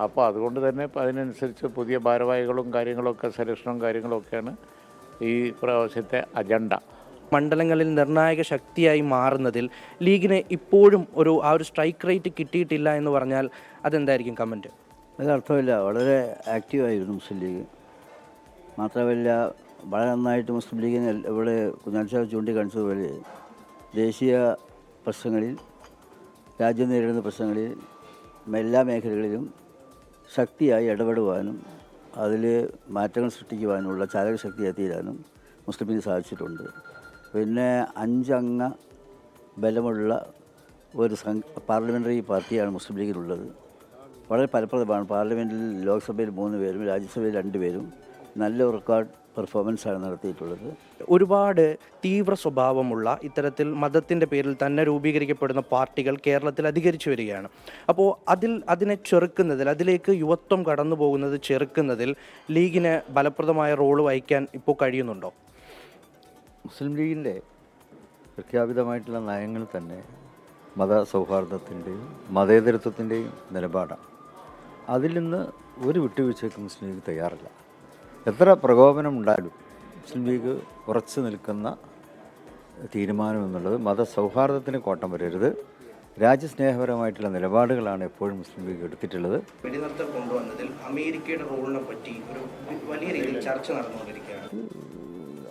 അപ്പോൾ അതുകൊണ്ട് തന്നെ അതിനനുസരിച്ച് പുതിയ ഭാരവാഹികളും കാര്യങ്ങളൊക്കെ സെലക്ഷനും കാര്യങ്ങളൊക്കെയാണ് ഈ പ്രാവശ്യത്തെ അജണ്ട. മണ്ഡലങ്ങളിൽ നിർണായക ശക്തിയായി മാറുന്നതിൽ ലീഗിന് ഇപ്പോഴും ആ ഒരു സ്ട്രൈക്ക് റേറ്റ് കിട്ടിയിട്ടില്ല എന്ന് പറഞ്ഞാൽ അതെന്തായിരിക്കും കമൻറ്റ്? അതർത്ഥമില്ല. വളരെ ആക്റ്റീവായിരുന്നു മുസ്ലിം ലീഗ്. മാത്രമല്ല, വളരെ നന്നായിട്ട് മുസ്ലിം ലീഗിന് ഇവിടെ കുഞ്ഞാലിക്കുട്ടി ചൂണ്ടിക്കാണിച്ചതുപോലെ ദേശീയ പ്രശ്നങ്ങളിൽ, രാജ്യം നേരിടുന്ന പ്രശ്നങ്ങളിൽ എല്ലാ മേഖലകളിലും ശക്തിയായി ഇടപെടുവാനും അതിൽ മാറ്റങ്ങൾ സൃഷ്ടിക്കുവാനുമുള്ള ചാലകശക്തിയായി തീരാനും മുസ്ലിം ലീഗ് സാധിച്ചിട്ടുണ്ട്. പിന്നെ 5 അംഗ ബലമുള്ള ഒരു പാർലമെൻ്ററി പാർട്ടിയാണ് മുസ്ലിം ലീഗിലുള്ളത്. വളരെ ഫലപ്രദമാണ്. പാർലമെൻറ്റിൽ ലോക്സഭയിൽ 3 പേരും രാജ്യസഭയിൽ 2 പേരും നല്ല റെക്കോർഡ് പെർഫോമൻസാണ് നടത്തിയിട്ടുള്ളത്. ഒരുപാട് തീവ്ര സ്വഭാവമുള്ള ഇത്തരത്തിൽ മതത്തിൻ്റെ പേരിൽ തന്നെ രൂപീകരിക്കപ്പെടുന്ന പാർട്ടികൾ കേരളത്തിൽ അധികരിച്ചു വരികയാണ്. അപ്പോൾ അതിനെ ചെറുക്കുന്നതിൽ, അതിലേക്ക് യുവത്വം കടന്നു പോകുന്നത് ചെറുക്കുന്നതിൽ ലീഗിന് ഫലപ്രദമായ റോള് വഹിക്കാൻ ഇപ്പോൾ കഴിയുന്നുണ്ടോ? മുസ്ലിം ലീഗിൻ്റെ പ്രഖ്യാപിതമായിട്ടുള്ള നയങ്ങൾ തന്നെ മതസൗഹാർദ്ദത്തിൻ്റെയും മതേതരത്വത്തിൻ്റെയും നിലപാടാണ്. അതിൽ നിന്ന് ഒരു വിട്ടുവീഴ്ചയ്ക്ക് മുസ്ലിം ലീഗ് തയ്യാറല്ല. എത്ര പ്രകോപനം ഉണ്ടായാലും മുസ്ലിം ലീഗ് ഉറച്ചു നിൽക്കുന്ന തീരുമാനം എന്നുള്ളത് മതസൗഹാർദ്ദത്തിന് കോട്ടം വരരുത്, രാജ്യസ്നേഹപരമായിട്ടുള്ള നിലപാടുകളാണ് എപ്പോഴും മുസ്ലിം ലീഗ് എടുത്തിട്ടുള്ളത്. വെടിനിർത്തൽ കൊണ്ടുവന്നതിൽ അമേരിക്കയുടെ റോളിനെ പറ്റി ഒരു വലിയ രീതിയിൽ ചർച്ച നടന്നുകൊണ്ടിരിക്കുകയാണ്.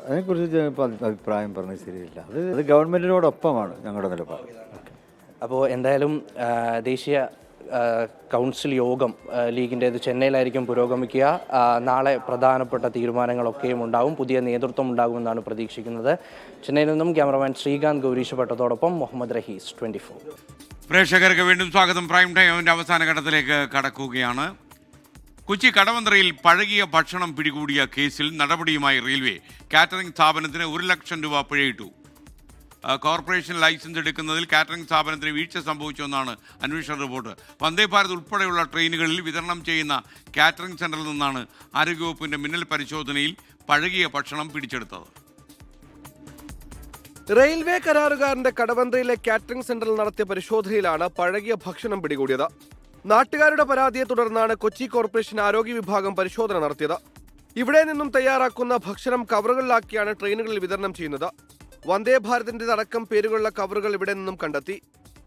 അതിനെക്കുറിച്ച് ഇപ്പോൾ അഭിപ്രായം പറഞ്ഞത് ശരിയില്ല. അത് ഗവൺമെൻറ്റിനോടൊപ്പമാണ് ഞങ്ങളുടെ നിലപാട്. അപ്പോൾ എന്തായാലും ദേശീയ കൗൺസിൽ യോഗം ലീഗിൻ്റേത് ചെന്നൈയിലായിരിക്കും പുരോഗമിക്കുക. നാളെ പ്രധാനപ്പെട്ട തീരുമാനങ്ങളൊക്കെയും ഉണ്ടാവും. പുതിയ നേതൃത്വം ഉണ്ടാകുമെന്നാണ് പ്രതീക്ഷിക്കുന്നത്. ചെന്നൈയിൽ നിന്നും ക്യാമറമാൻ ശ്രീകാന്ത് ഗൗരീഷ് ഭട്ടത്തോടൊപ്പം മുഹമ്മദ് റഹീസ്, 24. പ്രേക്ഷകർക്ക് വീണ്ടും സ്വാഗതം. പ്രൈം ടൈമിൻ്റെ അവസാന ഘട്ടത്തിലേക്ക് കടക്കുകയാണ്. കൊച്ചി കടവന്ത്രയിൽ പഴകിയ ഭക്ഷണം പിടികൂടിയ കേസിൽ നടപടിയുമായി റെയിൽവേ. കാറ്ററിംഗ് സ്ഥാപനത്തിന് 1 ലക്ഷം രൂപ പിഴയിട്ടു. കോർപ്പറേഷൻ ലൈസൻസ് എടുക്കുന്നതിൽ കാറ്ററിംഗ് സ്ഥാപനത്തിന് വീഴ്ച സംഭവിച്ചുവെന്നാണ് അന്വേഷണ റിപ്പോർട്ട്. വന്ദേ ഭാരത് ഉൾപ്പെടെയുള്ള ട്രെയിനുകളിൽ വിതരണം ചെയ്യുന്ന കാറ്ററിംഗ് സെന്ററിൽ നിന്നാണ് ആരോഗ്യവകുപ്പിന്റെ മിന്നൽ പരിശോധനയിൽ പഴകിയ ഭക്ഷണം പിടിച്ചെടുത്തത്. റെയിൽവേ കരാറുകാരന്റെ കടവന്ത്രയിലെ കാറ്ററിംഗ് സെന്ററിൽ നടത്തിയ പരിശോധനയിലാണ് പഴകിയ ഭക്ഷണം പിടികൂടിയത്. നാട്ടുകാരുടെ പരാതിയെ തുടർന്നാണ് കൊച്ചി കോർപ്പറേഷൻ ആരോഗ്യ വിഭാഗം പരിശോധന നടത്തിയത്. ഇവിടെ നിന്നും തയ്യാറാക്കുന്ന ഭക്ഷണം കവറുകളിലാക്കിയാണ് ട്രെയിനുകളിൽ വിതരണം ചെയ്യുന്നത്. വന്ദേ ഭാരതിൻ്റെതടക്കം പേരുകളുള്ള കവറുകൾ ഇവിടെ നിന്നും കണ്ടെത്തി.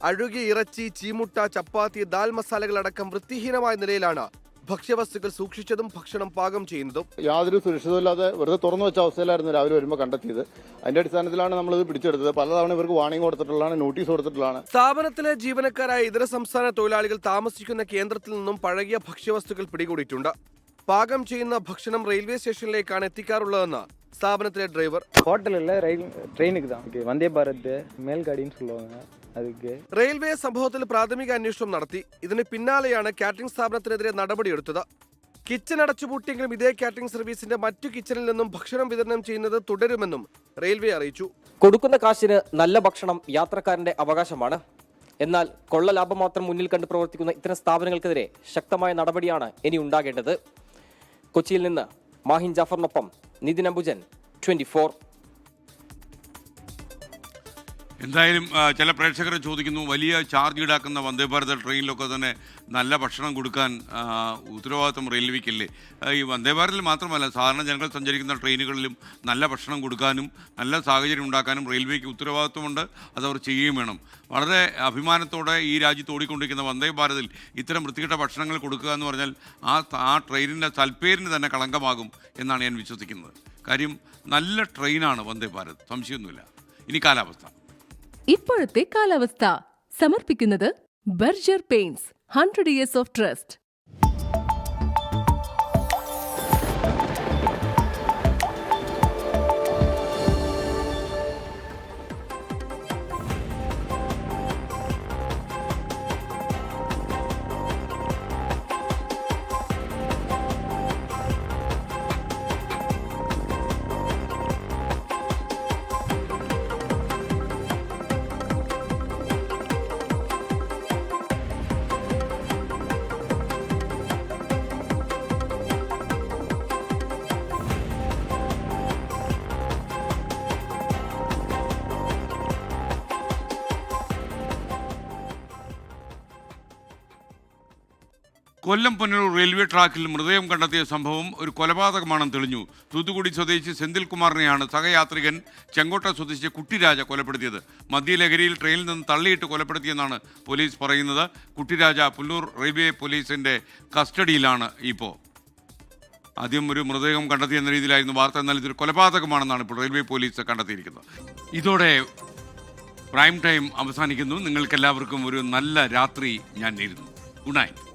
അഴുകിയ ഇറച്ചി, ചീമുട്ട, ചപ്പാത്തി, ദാൽ മസാലകളടക്കം വൃത്തിഹീനമായ നിലയിലാണ് ഭക്ഷ്യവസ്തുക്കൾ സൂക്ഷിച്ചതും ഭക്ഷണം പാകം ചെയ്യുന്നതും. യാതൊരു സുരക്ഷിതമില്ലാതെ വെറുതെ തുറന്നു വെച്ച അവസ്ഥയിലായിരുന്നു രാവിലെ വരുമ്പോൾ കണ്ടെത്തിയത്. അതിന്റെ അടിസ്ഥാനത്തിലാണ് നമ്മളിത് പിടിച്ചെടുത്തത്. പലതവണ ഇവർക്ക് വാണിംഗ് കൊടുത്തിട്ടുള്ളതാണ്, നോട്ടീസ് കൊടുത്തിട്ടുള്ളതാണ്. സ്ഥാപനത്തിലെ ജീവനക്കാരായ ഇതര സംസ്ഥാന തൊഴിലാളികൾ താമസിക്കുന്ന കേന്ദ്രത്തിൽ നിന്നും പഴകിയ ഭക്ഷ്യവസ്തുക്കൾ പിടികൂടിയിട്ടുണ്ട്. പാകം ചെയ്യുന്ന ഭക്ഷണം റെയിൽവേ സ്റ്റേഷനിലേക്കാണ് എത്തിക്കാറുള്ളതെന്ന് സ്ഥാപനത്തിലെ ഡ്രൈവർ. ഹോട്ടലിലെ ട്രെയിനുക്ക് വന്ദേ ഭാരത് മേൽഗാഡിന്ന് சொல்லுவாங்க. റെയിൽവേ സംഭവത്തിൽ പ്രാഥമിക അന്വേഷണം നടത്തി. ഇതിന് പിന്നാലെയാണ് കാറ്ററിംഗ് സ്ഥാപനത്തിനെതിരെ നടപടിയെടുത്തത്. കിച്ചൺ അടച്ചുപൂട്ടിയെങ്കിലും ഇതേ കാറ്ററിംഗ് സർവീസിന്റെ മറ്റു കിച്ചണിൽ നിന്നും ഭക്ഷണം വിതരണം ചെയ്യുന്നത് തുടരുമെന്നും റെയിൽവേ അറിയിച്ചു. കൊടുക്കുന്ന കാശിന് നല്ല ഭക്ഷണം യാത്രക്കാരന്റെ അവകാശമാണ്. എന്നാൽ കൊള്ള ലാഭം മാത്രം മുന്നിൽ കണ്ട് പ്രവർത്തിക്കുന്ന ഇത്തരം സ്ഥാപനങ്ങൾക്കെതിരെ ശക്തമായ നടപടിയാണ് ഇനി ഉണ്ടാകേണ്ടത്. കൊച്ചിയിൽ നിന്ന് മാഹിൻ ജാഫറിനൊപ്പം നിതിൻ അംബുജൻ, 24. എന്തായാലും ചില പ്രേക്ഷകർ ചോദിക്കുന്നു, വലിയ ചാർജ് ഈടാക്കുന്ന വന്ദേ ഭാരത് ട്രെയിനിലൊക്കെ തന്നെ നല്ല ഭക്ഷണം കൊടുക്കാൻ ഉത്തരവാദിത്വം റെയിൽവേക്കല്ലേ? ഈ വന്ദേ ഭാരതിൽ മാത്രമല്ല, സാധാരണ ജനങ്ങൾ സഞ്ചരിക്കുന്ന ട്രെയിനുകളിലും നല്ല ഭക്ഷണം കൊടുക്കാനും നല്ല സാഹചര്യം ഉണ്ടാക്കാനും റെയിൽവേക്ക് ഉത്തരവാദിത്വമുണ്ട്. അതവർ ചെയ്യുകയും വേണം. വളരെ അഭിമാനത്തോടെ ഈ രാജ്യത്ത് ഓടിക്കൊണ്ടിരിക്കുന്ന വന്ദേ ഭാരതിൽ ഇത്തരം വൃത്തികെട്ട ഭക്ഷണങ്ങൾ കൊടുക്കുക എന്ന് പറഞ്ഞാൽ ആ ട്രെയിനിൻ്റെ സൽപ്പേരിന് തന്നെ കളങ്കമാകും എന്നാണ് ഞാൻ വിശ്വസിക്കുന്നത്. കാര്യം നല്ല ട്രെയിനാണ് വന്ദേ ഭാരത്, സംശയമൊന്നുമില്ല. ഇനി കാലാവസ്ഥ. ഇപ്പോഴത്തെ കാലാവസ്ഥ സമർപ്പിക്കുന്നത് Berger paints 100 years of trust. Kollam Punalur railway ട്രാക്കിൽ മൃതദേഹം കണ്ടെത്തിയ സംഭവം ഒരു കൊലപാതകമാണെന്ന് തെളിഞ്ഞു. തൂത്തുക്കുടി സ്വദേശി സെന്തിൽകുമാറിനെയാണ് സഹയാത്രികൻ ചെങ്കോട്ട സ്വദേശി കുട്ടിരാജ കൊലപ്പെടുത്തിയത്. മദ്യലഹരിയിൽ ട്രെയിനിൽ നിന്ന് തള്ളിയിട്ട് കൊലപ്പെടുത്തിയെന്നാണ് പോലീസ് പറയുന്നത്. കുട്ടിരാജ പുനലൂർ റെയിൽവേ പോലീസിന്റെ കസ്റ്റഡിയിലാണ് ഇപ്പോൾ. ആദ്യം ഒരു മൃതദേഹം കണ്ടെത്തിയെന്ന രീതിയിലായിരുന്നു വാർത്ത. എന്നാൽ ഇതൊരു കൊലപാതകമാണെന്നാണ് ഇപ്പോൾ റെയിൽവേ പോലീസ് കണ്ടെത്തിയിരിക്കുന്നത്. ഇതോടെ പ്രൈം ടൈം അവസാനിക്കുന്നു. നിങ്ങൾക്കെല്ലാവർക്കും ഒരു നല്ല രാത്രി ഞാൻ നേരുന്നു. Good night.